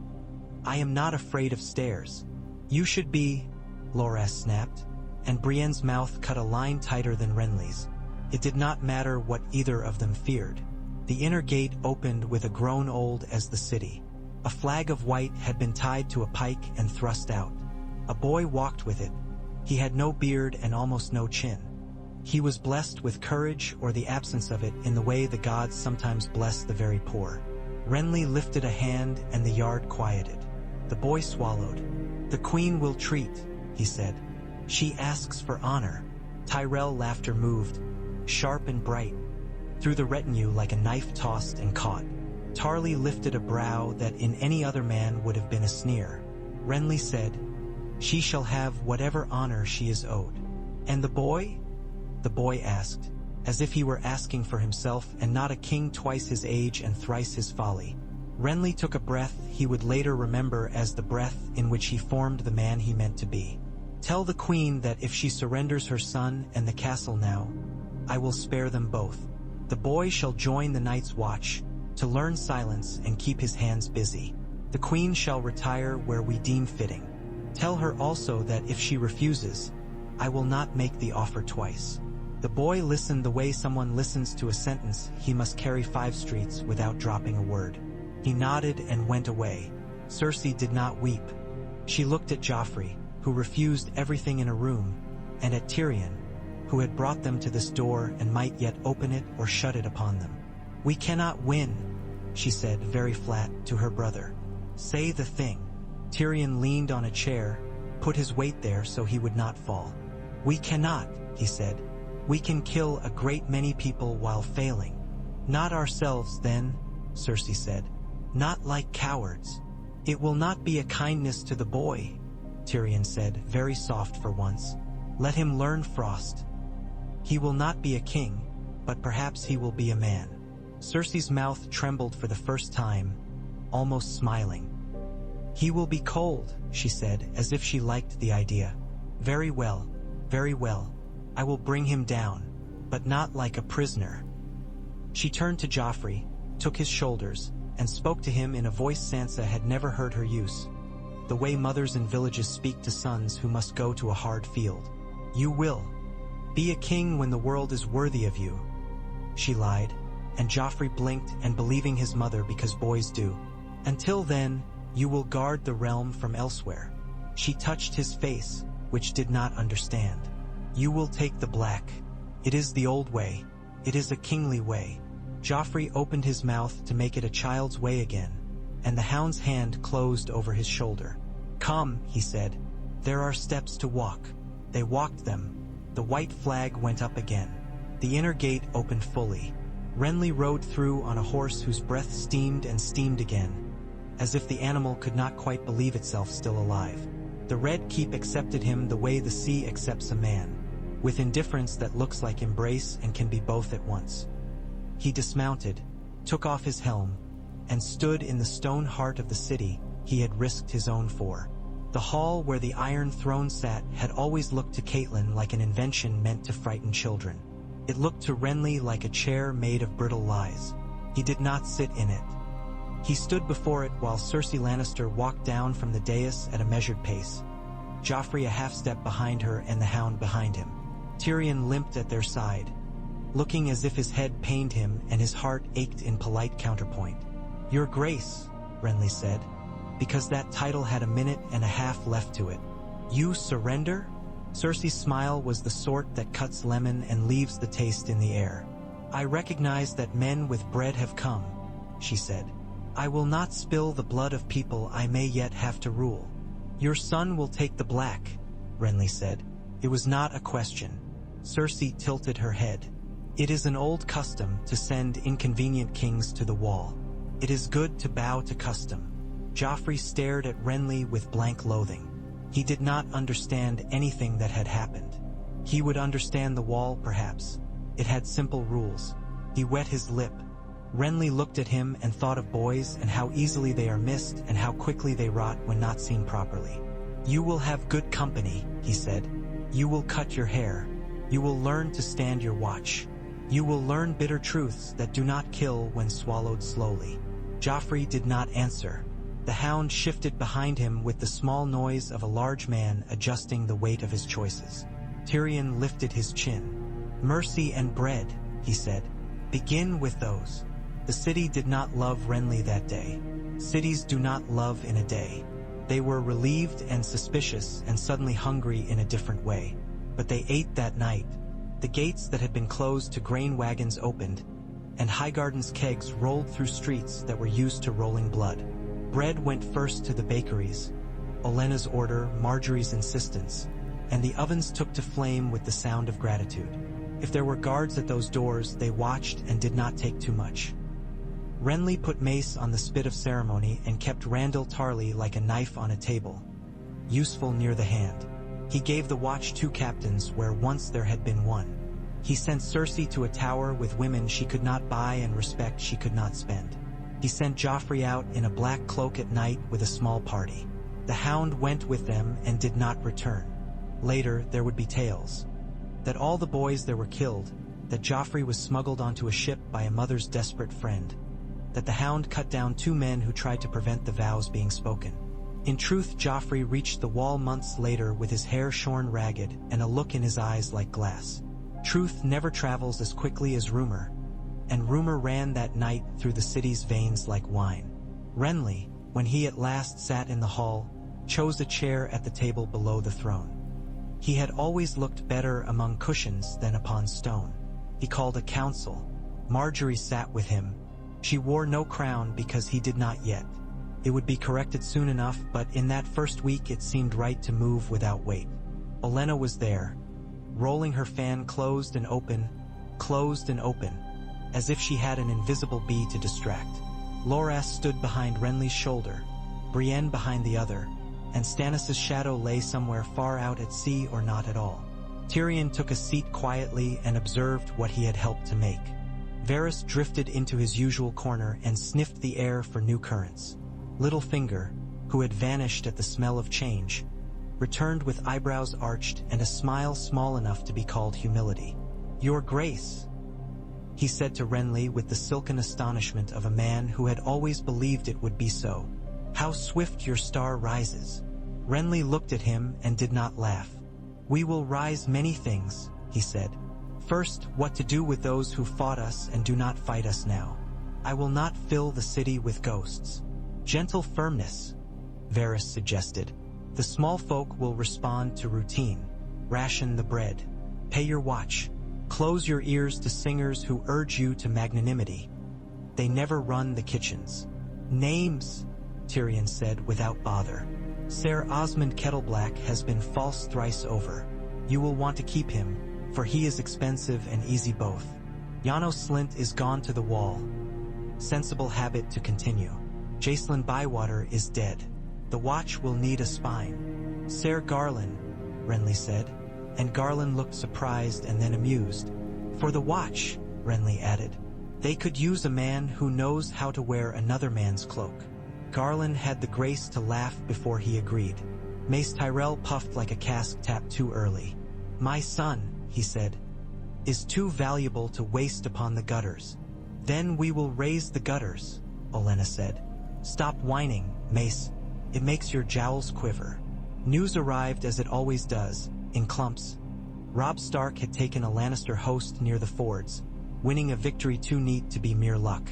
"I am not afraid of stairs." "You should be," Loras snapped, and Brienne's mouth cut a line tighter than Renly's. It did not matter what either of them feared. The inner gate opened with a groan old as the city. A flag of white had been tied to a pike and thrust out. A boy walked with it. He had no beard and almost no chin. He was blessed with courage or the absence of it in the way the gods sometimes bless the very poor. Renly lifted a hand and the yard quieted. The boy swallowed. "The queen will treat," he said. "She asks for honor." Tyrell laughter moved, sharp and bright, through the retinue like a knife tossed and caught. Tarly lifted a brow that in any other man would have been a sneer. Renly said, "She shall have whatever honor she is owed." "And the boy?" the boy asked, as if he were asking for himself and not a king twice his age and thrice his folly. Renly took a breath he would later remember as the breath in which he formed the man he meant to be. "Tell the queen that if she surrenders her son and the castle now, I will spare them both. The boy shall join the night's watch, to learn silence and keep his hands busy. The queen shall retire where we deem fitting. Tell her also that if she refuses, I will not make the offer twice." The boy listened the way someone listens to a sentence he must carry 5 streets without dropping a word. He nodded and went away. Cersei did not weep. She looked at Joffrey, who refused everything in a room, and at Tyrion, who had brought them to this door and might yet open it or shut it upon them. "We cannot win," she said very flat to her brother. "Say the thing." Tyrion leaned on a chair, put his weight there so he would not fall. "We cannot," he said. "We can kill a great many people while failing." "Not ourselves then," Cersei said. "Not like cowards." "It will not be a kindness to the boy," Tyrion said, very soft for once. "Let him learn frost. He will not be a king, but perhaps he will be a man." Cersei's mouth trembled for the first time, almost smiling. "He will be cold," she said, as if she liked the idea. Very well. I will bring him down, but not like a prisoner." She turned to Joffrey, took his shoulders, and spoke to him in a voice Sansa had never heard her use, the way mothers in villages speak to sons who must go to a hard field. "You will be a king when the world is worthy of you," she lied, and Joffrey blinked and believing his mother because boys do. "Until then, you will guard the realm from elsewhere." She touched his face, which did not understand. "You will take the black. It is the old way. It is a kingly way." Joffrey opened his mouth to make it a child's way again, and the hound's hand closed over his shoulder. "Come," he said. "There are steps to walk." They walked them. The white flag went up again. The inner gate opened fully. Renly rode through on a horse whose breath steamed and steamed again, as if the animal could not quite believe itself still alive. The Red Keep accepted him the way the sea accepts a man, with indifference that looks like embrace and can be both at once. He dismounted, took off his helm, and stood in the stone heart of the city he had risked his own for. The hall where the Iron Throne sat had always looked to Catelyn like an invention meant to frighten children. It looked to Renly like a chair made of brittle lies. He did not sit in it. He stood before it while Cersei Lannister walked down from the dais at a measured pace, Joffrey a half-step behind her and the hound behind him. Tyrion limped at their side, looking as if his head pained him and his heart ached in polite counterpoint. "Your Grace," Renly said, because that title had a minute and a half left to it. "You surrender?" Cersei's smile was the sort that cuts lemon and leaves the taste in the air. "I recognize that men with bread have come," she said. "I will not spill the blood of people I may yet have to rule." "Your son will take the black," Renly said. It was not a question. Cersei tilted her head. "It is an old custom to send inconvenient kings to the wall. It is good to bow to custom." Joffrey stared at Renly with blank loathing. He did not understand anything that had happened. He would understand the wall, perhaps. It had simple rules. He wet his lip. Renly looked at him and thought of boys and how easily they are missed and how quickly they rot when not seen properly. "You will have good company," he said. "You will cut your hair. You will learn to stand your watch. You will learn bitter truths that do not kill when swallowed slowly." Joffrey did not answer. The hound shifted behind him with the small noise of a large man adjusting the weight of his choices. Tyrion lifted his chin. "Mercy and bread," he said. "Begin with those." The city did not love Renly that day. Cities do not love in a day. They were relieved and suspicious and suddenly hungry in a different way. But they ate that night. The gates that had been closed to grain wagons opened, and Highgarden's kegs rolled through streets that were used to rolling blood. Bread went first to the bakeries, Olenna's order, Marjorie's insistence, and the ovens took to flame with the sound of gratitude. If there were guards at those doors, they watched and did not take too much. Renly put Mace on the spit of ceremony and kept Randyll Tarly like a knife on a table, useful near the hand. He gave the watch 2 captains where once there had been 1. He sent Cersei to a tower with women she could not buy and respect she could not spend. He sent Joffrey out in a black cloak at night with a small party. The Hound went with them and did not return. Later, there would be tales that all the boys there were killed, that Joffrey was smuggled onto a ship by a mother's desperate friend, that the Hound cut down 2 men who tried to prevent the vows being spoken. In truth, Joffrey reached the wall months later with his hair shorn ragged and a look in his eyes like glass. Truth never travels as quickly as rumor, and rumor ran that night through the city's veins like wine. Renly, when he at last sat in the hall, chose a chair at the table below the throne. He had always looked better among cushions than upon stone. He called a council. Marjorie sat with him. She wore no crown because he did not yet. It would be corrected soon enough, but in that first week it seemed right to move without weight. Olenna was there, rolling her fan closed and open, as if she had an invisible bee to distract. Loras stood behind Renly's shoulder, Brienne behind the other, and Stannis' shadow lay somewhere far out at sea or not at all. Tyrion took a seat quietly and observed what he had helped to make. Varys drifted into his usual corner and sniffed the air for new currents. Littlefinger, who had vanished at the smell of change, returned with eyebrows arched and a smile small enough to be called humility. "Your Grace," he said to Renly with the silken astonishment of a man who had always believed it would be so. "How swift your star rises." Renly looked at him and did not laugh. "We will rise many things," he said. "First, what to do with those who fought us and do not fight us now. I will not fill the city with ghosts." "Gentle firmness," Varys suggested. "The small folk will respond to routine. Ration the bread. Pay your watch. Close your ears to singers who urge you to magnanimity. They never run the kitchens." "Names," Tyrion said without bother. "Ser Osmond Kettleblack has been false thrice over. You will want to keep him, for he is expensive and easy both. Janos Slynt is gone to the wall. Sensible habit to continue. Jacelyn Bywater is dead. The watch will need a spine." "Ser Garland," Renly said, and Garland looked surprised and then amused. "For the watch," Renly added. "They could use a man who knows how to wear another man's cloak." Garland had the grace to laugh before he agreed. Mace Tyrell puffed like a cask tapped too early. "My son," he said, "is too valuable to waste upon the gutters." "Then we will raise the gutters," Olenna said. "Stop whining, Mace. It makes your jowls quiver." News arrived as it always does, in clumps. Robb Stark had taken a Lannister host near the fords, winning a victory too neat to be mere luck.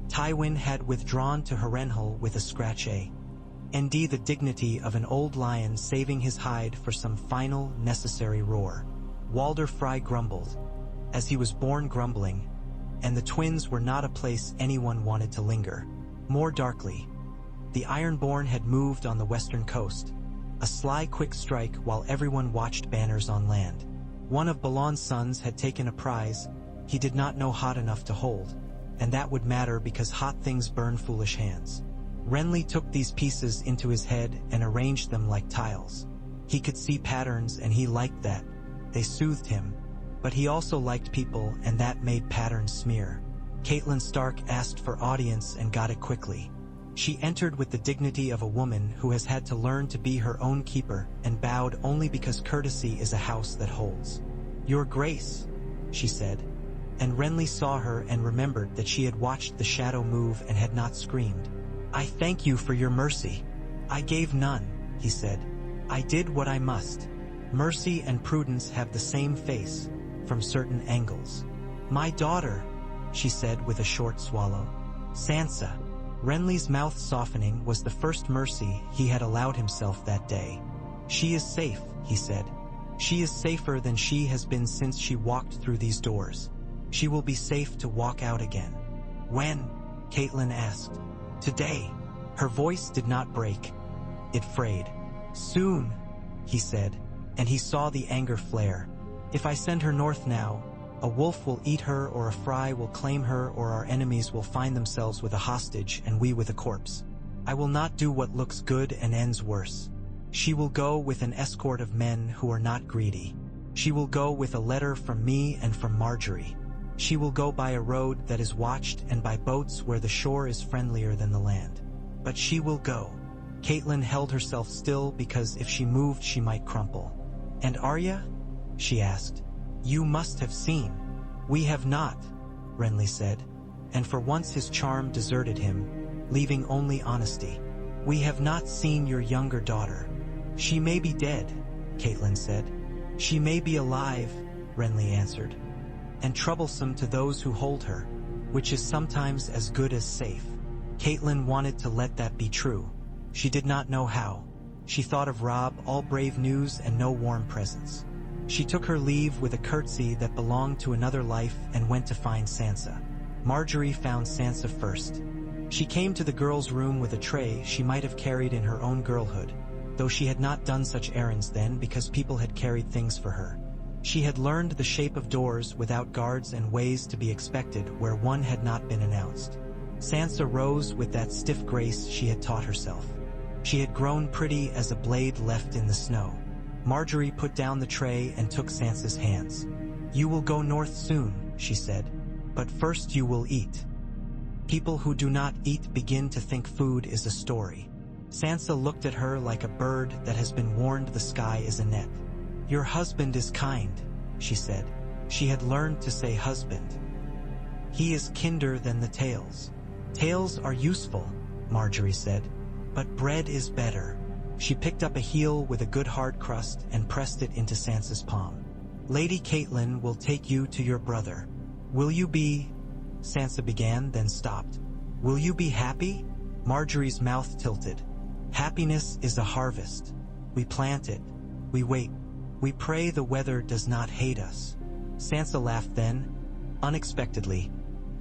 Tywin had withdrawn to Harrenhal with a scratch and the dignity of an old lion saving his hide for some final, necessary roar. Walder Frey grumbled, as he was born grumbling, and the twins were not a place anyone wanted to linger. More darkly, the Ironborn had moved on the western coast, a sly quick strike while everyone watched banners on land. One of Balon's sons had taken a prize he did not know hot enough to hold, and that would matter because hot things burn foolish hands. Renly took these pieces into his head and arranged them like tiles. He could see patterns and he liked that. They soothed him, but he also liked people and that made patterns smear. Catelyn Stark asked for audience and got it quickly. She entered with the dignity of a woman who has had to learn to be her own keeper and bowed only because courtesy is a house that holds. "Your Grace," she said, and Renly saw her and remembered that she had watched the shadow move and had not screamed. "I thank you for your mercy." "I gave none," he said. "I did what I must. Mercy and prudence have the same face, from certain angles." "My daughter," she said with a short swallow. "Sansa." Renly's mouth softening was the first mercy he had allowed himself that day. "She is safe," he said. She is safer than she has been since she walked through these doors. She will be safe to walk out again." "When?" Catelyn asked. "Today." Her voice did not break. It frayed. "Soon," he said, and he saw the anger flare. "If I send her north now, a wolf will eat her, or a fry will claim her, or our enemies will find themselves with a hostage and we with a corpse. I will not do what looks good and ends worse. She will go with an escort of men who are not greedy. She will go with a letter from me and from Marjorie. She will go by a road that is watched and by boats where the shore is friendlier than the land. But she will go." Catelyn held herself still because if she moved she might crumple. "And Arya?" she asked. "You must have seen." "We have not," Renly said, and for once his charm deserted him, leaving only honesty. "We have not seen your younger daughter. She may be dead," Catelyn said. "She may be alive," Renly answered, "and troublesome to those who hold her, which is sometimes as good as safe." Catelyn wanted to let that be true. She did not know how. She thought of Robb, all brave news and no warm presence. She took her leave with a curtsy that belonged to another life and went to find Sansa. Marjorie found Sansa first. She came to the girl's room with a tray she might have carried in her own girlhood, though she had not done such errands then because people had carried things for her. She had learned the shape of doors without guards and ways to be expected where one had not been announced. Sansa rose with that stiff grace she had taught herself. She had grown pretty as a blade left in the snow. Marjorie put down the tray and took Sansa's hands. "You will go north soon," she said, "but first you will eat." People who do not eat begin to think food is a story. Sansa looked at her like a bird that has been warned the sky is a net. "Your husband is kind," she said. She had learned to say husband. "He is kinder than the Tyrells." "Tales are useful," Marjorie said, "but bread is better." She picked up a heel with a good hard crust and pressed it into Sansa's palm. "Lady Catelyn will take you to your brother. Will you be—" Sansa began, then stopped. "Will you be happy?" Marjorie's mouth tilted. "Happiness is a harvest. We plant it. We wait. We pray the weather does not hate us." Sansa laughed then, unexpectedly,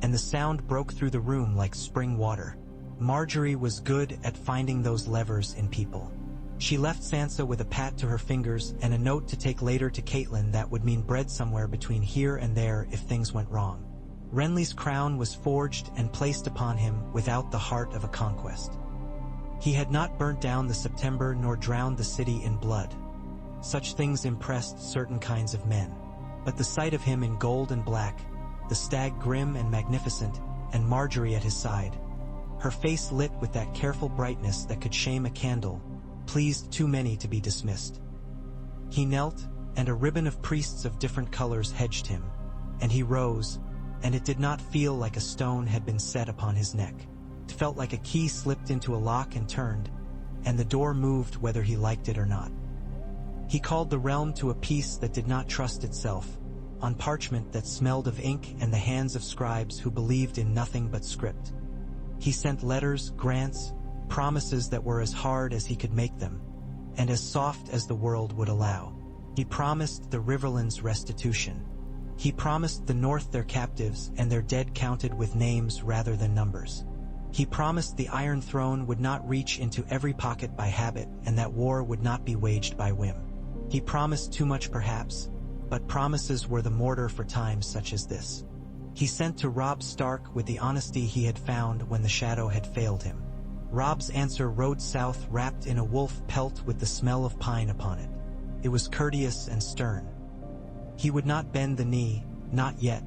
and the sound broke through the room like spring water. Marjorie was good at finding those levers in people. She left Sansa with a pat to her fingers and a note to take later to Catelyn that would mean bread somewhere between here and there if things went wrong. Renly's crown was forged and placed upon him without the heart of a conquest. He had not burnt down the September nor drowned the city in blood. Such things impressed certain kinds of men. But the sight of him in gold and black, the stag grim and magnificent, and Marjorie at his side, her face lit with that careful brightness that could shame a candle, pleased too many to be dismissed. He knelt, and a ribbon of priests of different colors hedged him, and he rose, and it did not feel like a stone had been set upon his neck. It felt like a key slipped into a lock and turned, and the door moved whether he liked it or not. He called the realm to a peace that did not trust itself, on parchment that smelled of ink and the hands of scribes who believed in nothing but script. He sent letters, grants, promises that were as hard as he could make them, and as soft as the world would allow. He promised the Riverlands restitution. He promised the North their captives and their dead counted with names rather than numbers. He promised the Iron Throne would not reach into every pocket by habit and that war would not be waged by whim. He promised too much perhaps, but promises were the mortar for times such as this. He sent to Robb Stark with the honesty he had found when the shadow had failed him. Robb's answer rode south wrapped in a wolf pelt with the smell of pine upon it. It was courteous and stern. He would not bend the knee, not yet.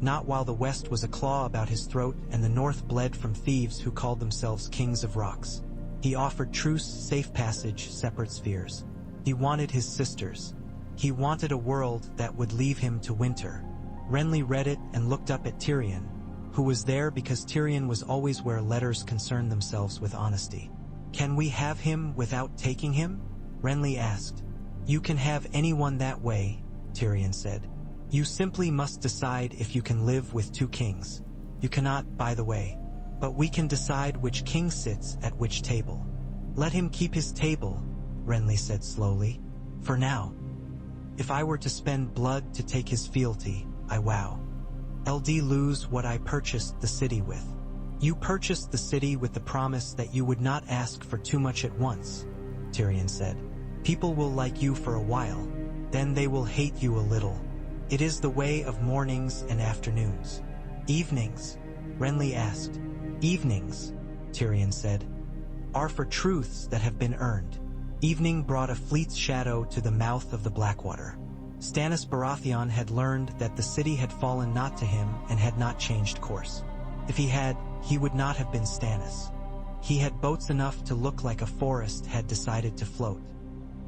Not while the West was a claw about his throat and the North bled from thieves who called themselves kings of rocks. He offered truce, safe passage, separate spheres. He wanted his sisters. He wanted a world that would leave him to winter. Renly read it and looked up at Tyrion, who was there because Tyrion was always where letters concerned themselves with honesty. "Can we have him without taking him?" Renly asked. "You can have anyone that way," Tyrion said. "You simply must decide if you can live with two kings. You cannot, by the way. But we can decide which king sits at which table." "Let him keep his table," Renly said slowly. "For now." If I were to spend blood to take his fealty, I vow. LD lose what I purchased the city with. You purchased the city with the promise that you would not ask for too much at once, Tyrion said. People will like you for a while, then they will hate you a little. It is the way of mornings and afternoons. Evenings? Renly asked. Evenings, Tyrion said, are for truths that have been earned. Evening brought a fleet's shadow to the mouth of the Blackwater. Stannis Baratheon had learned that the city had fallen not to him and had not changed course. If he had, he would not have been Stannis. He had boats enough to look like a forest had decided to float.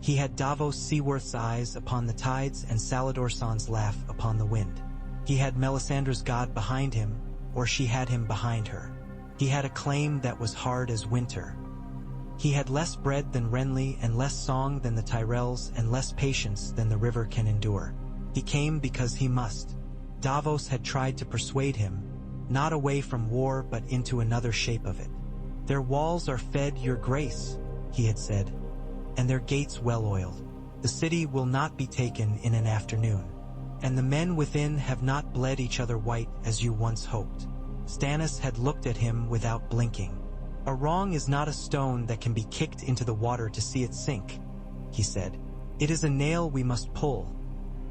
He had Davos Seaworth's eyes upon the tides and Salador San's laugh upon the wind. He had Melisandre's god behind him, or she had him behind her. He had a claim that was hard as winter. He had less bread than Renly and less song than the Tyrells and less patience than the river can endure. He came because he must. Davos had tried to persuade him, not away from war but into another shape of it. Their walls are fed your grace, he had said, and their gates well-oiled. The city will not be taken in an afternoon, and the men within have not bled each other white as you once hoped. Stannis had looked at him without blinking. A wrong is not a stone that can be kicked into the water to see it sink, he said. It is a nail we must pull,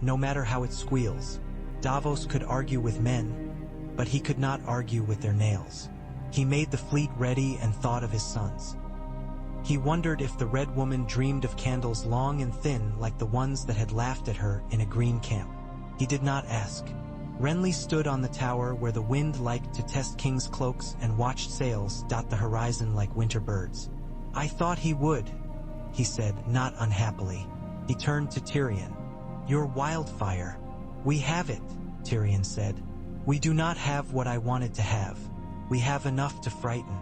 no matter how it squeals. Davos could argue with men, but he could not argue with their nails. He made the fleet ready and thought of his sons. He wondered if the Red Woman dreamed of candles long and thin like the ones that had laughed at her in a green camp. He did not ask. Renly stood on the tower where the wind liked to test king's cloaks and watched sails dot the horizon like winter birds. I thought he would, he said, not unhappily. He turned to Tyrion. Your wildfire. We have it, Tyrion said. We do not have what I wanted to have. We have enough to frighten.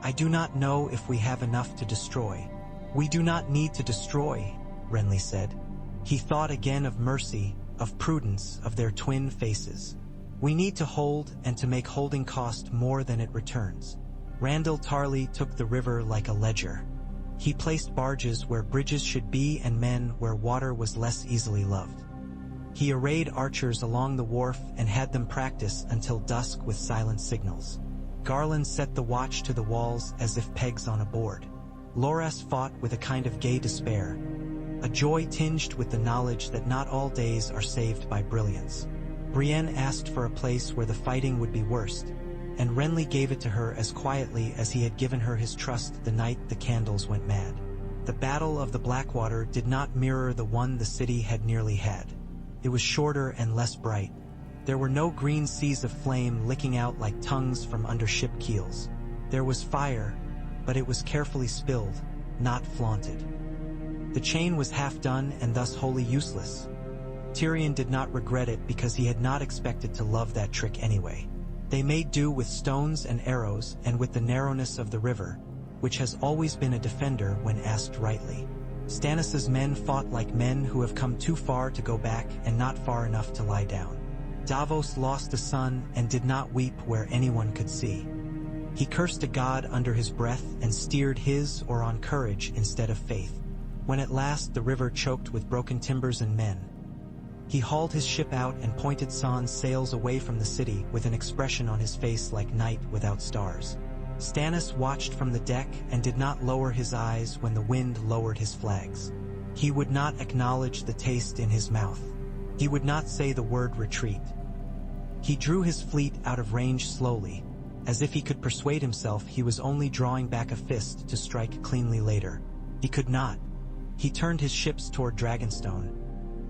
I do not know if we have enough to destroy. We do not need to destroy, Renly said. He thought again of mercy, of prudence, of their twin faces. We need to hold and to make holding cost more than it returns. Randyll Tarly took the river like a ledger. He placed barges where bridges should be and men where water was less easily loved. He arrayed archers along the wharf and had them practice until dusk with silent signals. Garland set the watch to the walls as if pegs on a board. Loras fought with a kind of gay despair, a joy tinged with the knowledge that not all days are saved by brilliance. Brienne asked for a place where the fighting would be worst, and Renly gave it to her as quietly as he had given her his trust the night the candles went mad. The Battle of the Blackwater did not mirror the one the city had nearly had. It was shorter and less bright. There were no green seas of flame licking out like tongues from under ship keels. There was fire, but it was carefully spilled, not flaunted. The chain was half done and thus wholly useless. Tyrion did not regret it because he had not expected to love that trick anyway. They made do with stones and arrows and with the narrowness of the river, which has always been a defender when asked rightly. Stannis's men fought like men who have come too far to go back and not far enough to lie down. Davos lost a son and did not weep where anyone could see. He cursed a god under his breath and steered his or on courage instead of faith. When at last the river choked with broken timbers and men, he hauled his ship out and pointed San's sails away from the city with an expression on his face like night without stars. Stannis watched from the deck and did not lower his eyes when the wind lowered his flags. He would not acknowledge the taste in his mouth. He would not say the word retreat. He drew his fleet out of range slowly, as if he could persuade himself he was only drawing back a fist to strike cleanly later. He could not. He turned his ships toward Dragonstone,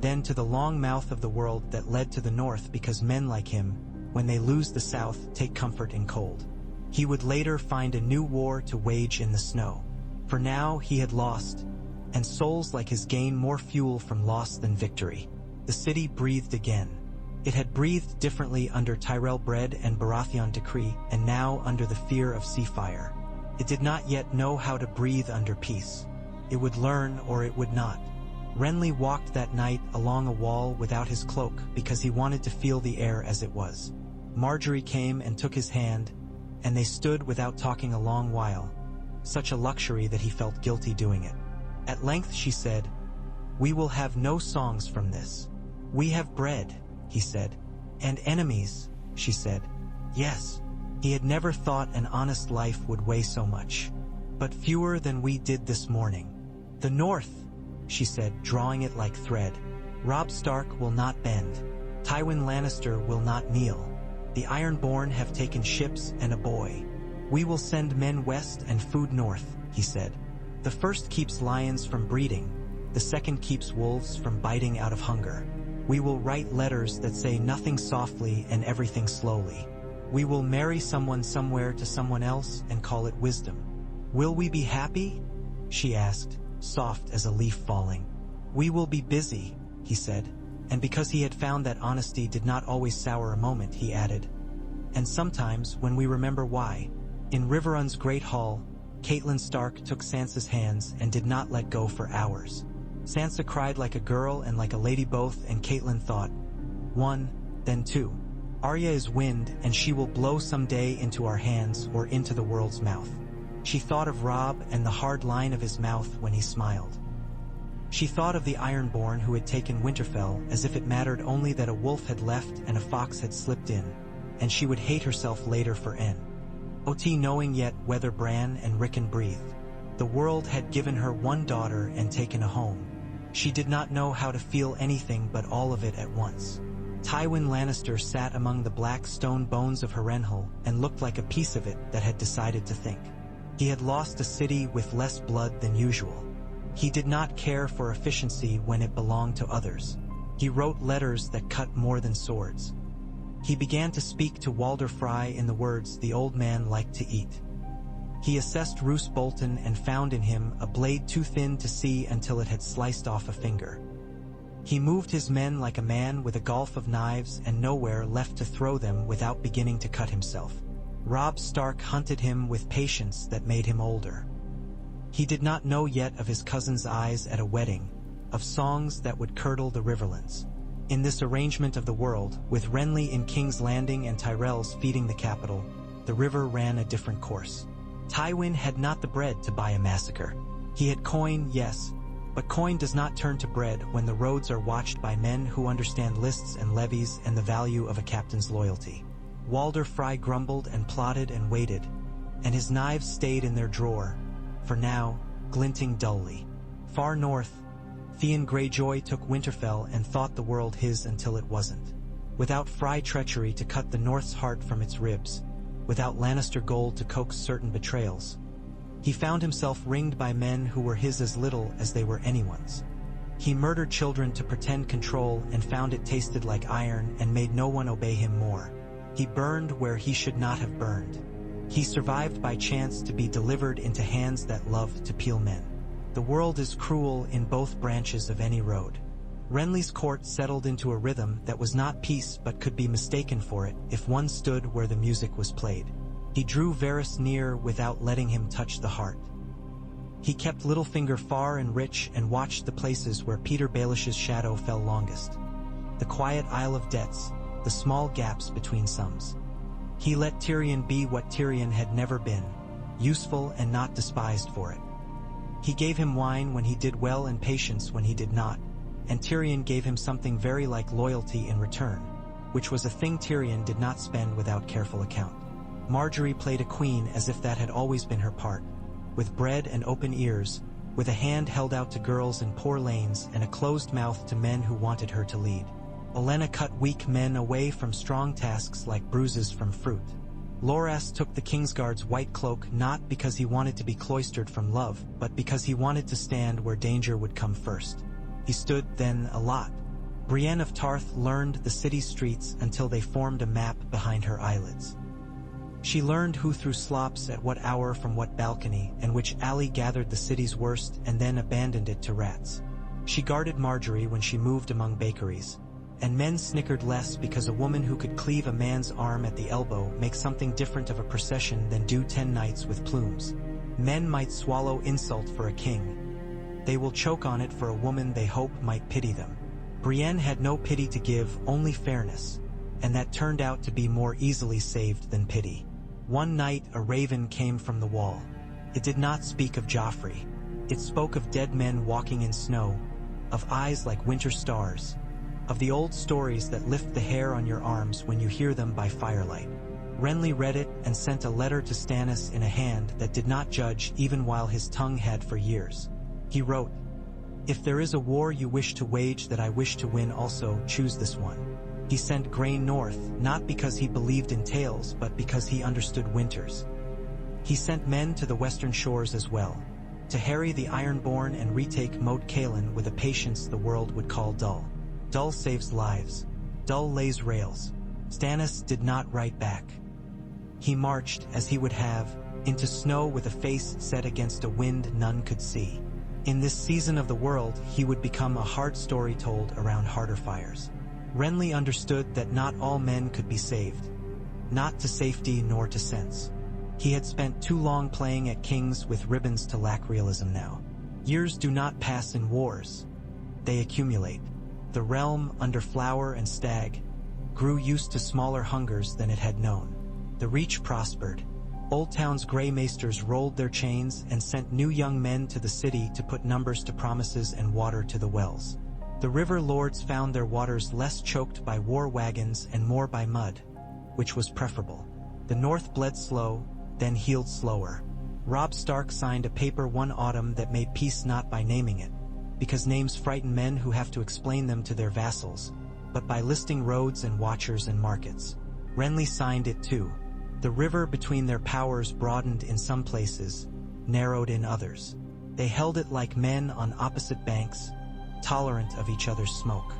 then to the long mouth of the world that led to the north because men like him, when they lose the south, take comfort in cold. He would later find a new war to wage in the snow. For now he had lost, and souls like his gain more fuel from loss than victory. The city breathed again. It had breathed differently under Tyrell bread and Baratheon decree, and now under the fear of sea fire. It did not yet know how to breathe under peace. It would learn or it would not. Renly walked that night along a wall without his cloak because he wanted to feel the air as it was. Marjorie came and took his hand, and they stood without talking a long while, such a luxury that he felt guilty doing it. At length she said, We will have no songs from this. We have bread, he said. And enemies, she said. Yes. He had never thought an honest life would weigh so much. But fewer than we did this morning. The North, she said, drawing it like thread. Robb Stark will not bend. Tywin Lannister will not kneel. The Ironborn have taken ships and a boy. We will send men west and food north, he said. The first keeps lions from breeding. The second keeps wolves from biting out of hunger. We will write letters that say nothing softly and everything slowly. We will marry someone somewhere to someone else and call it wisdom. Will we be happy? She asked, soft as a leaf falling. We will be busy, he said. And because he had found that honesty did not always sour a moment, he added, and sometimes when we remember why. In Riverrun's great hall, Catelyn Stark took Sansa's hands and did not let go for hours. Sansa cried like a girl and like a lady both, and Catelyn thought, one, then two. Arya is wind, and she will blow someday into our hands or into the world's mouth. She thought of Robb and the hard line of his mouth when he smiled. She thought of the Ironborn who had taken Winterfell as if it mattered only that a wolf had left and a fox had slipped in, and she would hate herself later for Ot knowing yet whether Bran and Rickon breathed. The world had given her one daughter and taken a home. She did not know how to feel anything but all of it at once. Tywin Lannister sat among the black stone bones of Harrenhal and looked like a piece of it that had decided to think. He had lost a city with less blood than usual. He did not care for efficiency when it belonged to others. He wrote letters that cut more than swords. He began to speak to Walder Frey in the words the old man liked to eat. He assessed Roose Bolton and found in him a blade too thin to see until it had sliced off a finger. He moved his men like a man with a gulf of knives and nowhere left to throw them without beginning to cut himself. Robb Stark hunted him with patience that made him older. He did not know yet of his cousin's eyes at a wedding, of songs that would curdle the Riverlands. In this arrangement of the world, with Renly in King's Landing and Tyrells feeding the capital, the river ran a different course. Tywin had not the bread to buy a massacre. He had coin, yes, but coin does not turn to bread when the roads are watched by men who understand lists and levies and the value of a captain's loyalty. Walder Frey grumbled and plotted and waited, and his knives stayed in their drawer, for now, glinting dully. Far north, Theon Greyjoy took Winterfell and thought the world his until it wasn't. Without Frey treachery to cut the North's heart from its ribs, without Lannister gold to coax certain betrayals, he found himself ringed by men who were his as little as they were anyone's. He murdered children to pretend control and found it tasted like iron and made no one obey him more. He burned where he should not have burned. He survived by chance to be delivered into hands that loved to peel men. The world is cruel in both branches of any road. Renly's court settled into a rhythm that was not peace but could be mistaken for it if one stood where the music was played. He drew Varys near without letting him touch the heart. He kept Littlefinger far and rich and watched the places where Peter Baelish's shadow fell longest. The quiet Isle of Debts, the small gaps between sums. He let Tyrion be what Tyrion had never been, useful and not despised for it. He gave him wine when he did well and patience when he did not, and Tyrion gave him something very like loyalty in return, which was a thing Tyrion did not spend without careful account. Margaery played a queen as if that had always been her part, with bread and open ears, with a hand held out to girls in poor lanes and a closed mouth to men who wanted her to lead. Olenna cut weak men away from strong tasks like bruises from fruit. Loras took the Kingsguard's white cloak not because he wanted to be cloistered from love, but because he wanted to stand where danger would come first. He stood then a lot. Brienne of Tarth learned the city's streets until they formed a map behind her eyelids. She learned who threw slops at what hour from what balcony and which alley gathered the city's worst and then abandoned it to rats. She guarded Margaery when she moved among bakeries. And men snickered less because a woman who could cleave a man's arm at the elbow makes something different of a procession than do 10 knights with plumes. Men might swallow insult for a king. They will choke on it for a woman they hope might pity them. Brienne had no pity to give, only fairness, and that turned out to be more easily saved than pity. One night a raven came from the wall. It did not speak of Joffrey. It spoke of dead men walking in snow, of eyes like winter stars, of the old stories that lift the hair on your arms when you hear them by firelight. Renly read it and sent a letter to Stannis in a hand that did not judge even while his tongue had for years. He wrote, "If there is a war you wish to wage that I wish to win also, choose this one." He sent grain north, not because he believed in tales, but because he understood winters. He sent men to the western shores as well, to harry the Ironborn and retake Moat Cailin with a patience the world would call dull. Dull saves lives. Dull lays rails. Stannis did not write back. He marched, as he would have, into snow with a face set against a wind none could see. In this season of the world, he would become a hard story told around harder fires. Renly understood that not all men could be saved. Not to safety nor to sense. He had spent too long playing at kings with ribbons to lack realism now. Years do not pass in wars. They accumulate. The realm, under Flower and Stag, grew used to smaller hungers than it had known. The Reach prospered. Old Town's grey maesters rolled their chains and sent new young men to the city to put numbers to promises and water to the wells. The river lords found their waters less choked by war wagons and more by mud, which was preferable. The North bled slow, then healed slower. Robb Stark signed a paper one autumn that made peace not by naming it, because names frighten men who have to explain them to their vassals, but by listing roads and watchers and markets. Renly signed it too. The river between their powers broadened in some places, narrowed in others. They held it like men on opposite banks, tolerant of each other's smoke.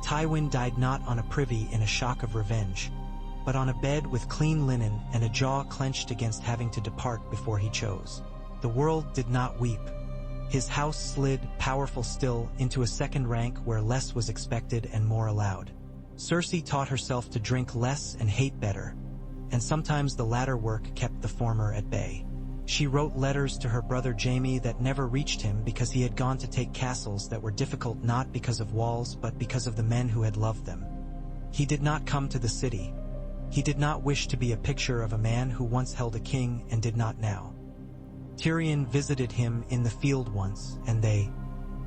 Tywin died not on a privy in a shock of revenge, but on a bed with clean linen and a jaw clenched against having to depart before he chose. The world did not weep. His house slid, powerful still, into a second rank where less was expected and more allowed. Cersei taught herself to drink less and hate better, and sometimes the latter work kept the former at bay. She wrote letters to her brother Jaime that never reached him because he had gone to take castles that were difficult not because of walls but because of the men who had loved them. He did not come to the city. He did not wish to be a picture of a man who once held a king and did not now. Tyrion visited him in the field once, and they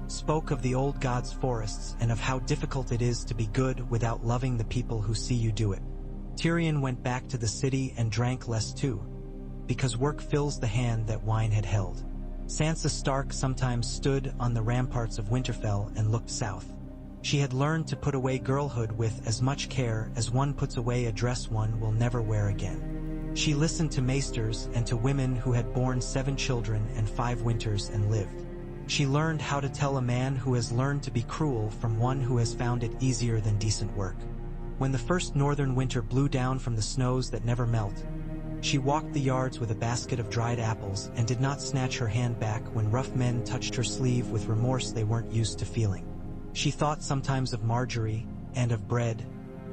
spoke of the old gods' forests and of how difficult it is to be good without loving the people who see you do it. Tyrion went back to the city and drank less too, because work fills the hand that wine had held. Sansa Stark sometimes stood on the ramparts of Winterfell and looked south. She had learned to put away girlhood with as much care as one puts away a dress one will never wear again. She listened to maesters and to women who had borne 7 children and 5 winters and lived. She learned how to tell a man who has learned to be cruel from one who has found it easier than decent work. When the first northern winter blew down from the snows that never melt, she walked the yards with a basket of dried apples and did not snatch her hand back when rough men touched her sleeve with remorse they weren't used to feeling. She thought sometimes of Marjorie, and of bread,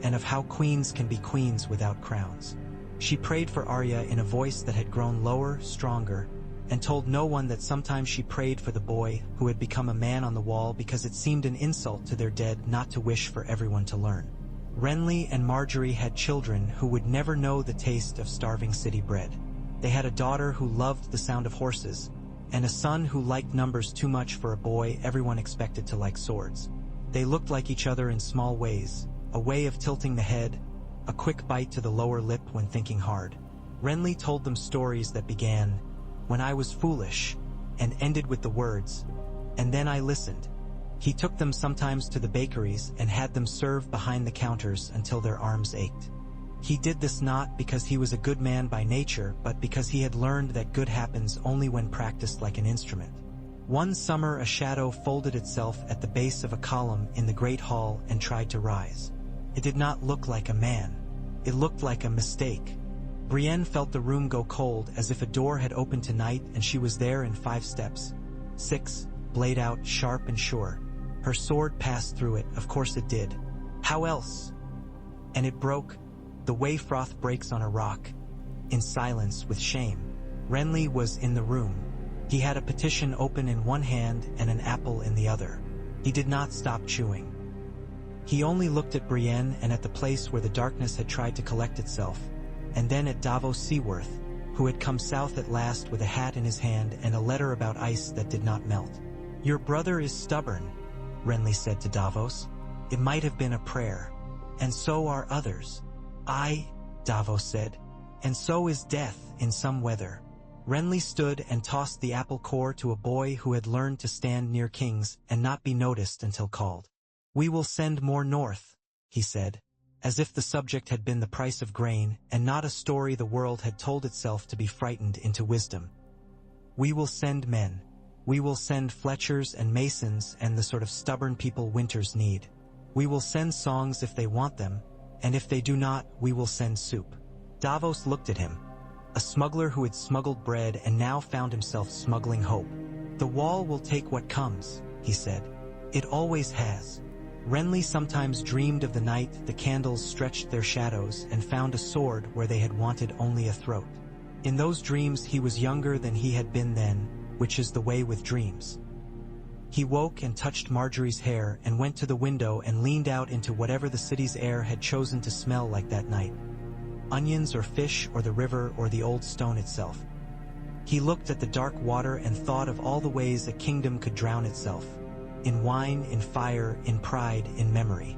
and of how queens can be queens without crowns. She prayed for Arya in a voice that had grown lower, stronger, and told no one that sometimes she prayed for the boy who had become a man on the wall because it seemed an insult to their dead not to wish for everyone to learn. Renly and Marjorie had children who would never know the taste of starving city bread. They had a daughter who loved the sound of horses, and a son who liked numbers too much for a boy everyone expected to like swords. They looked like each other in small ways, a way of tilting the head, a quick bite to the lower lip when thinking hard. Renly told them stories that began, "When I was foolish," and ended with the words, "And then I listened." He took them sometimes to the bakeries and had them served behind the counters until their arms ached. He did this not because he was a good man by nature, but because he had learned that good happens only when practiced like an instrument. One summer a shadow folded itself at the base of a column in the great hall and tried to rise. It did not look like a man. It looked like a mistake. Brienne felt the room go cold as if a door had opened tonight and she was there in 5 steps. 6, blade out, sharp and sure. Her sword passed through it, of course it did. How else? And it broke, the way froth breaks on a rock, in silence with shame. Renly was in the room. He had a petition open in one hand and an apple in the other. He did not stop chewing. He only looked at Brienne and at the place where the darkness had tried to collect itself, and then at Davos Seaworth, who had come south at last with a hat in his hand and a letter about ice that did not melt. "Your brother is stubborn," Renly said to Davos. It might have been a prayer. And so are others. Aye, Davos said. And so is death in some weather. Renly stood and tossed the apple core to a boy who had learned to stand near kings and not be noticed until called. We will send more north, he said, as if the subject had been the price of grain and not a story the world had told itself to be frightened into wisdom. We will send men. We will send Fletchers and Masons and the sort of stubborn people winters need. We will send songs if they want them, and if they do not, we will send soup. Davos looked at him, a smuggler who had smuggled bread and now found himself smuggling hope. The wall will take what comes, he said. It always has. Renly sometimes dreamed of the night the candles stretched their shadows and found a sword where they had wanted only a throat. In those dreams he was younger than he had been then, which is the way with dreams. He woke and touched Marjorie's hair and went to the window and leaned out into whatever the city's air had chosen to smell like that night. Onions or fish or the river or the old stone itself. He looked at the dark water and thought of all the ways a kingdom could drown itself. In wine, in fire, in pride, in memory.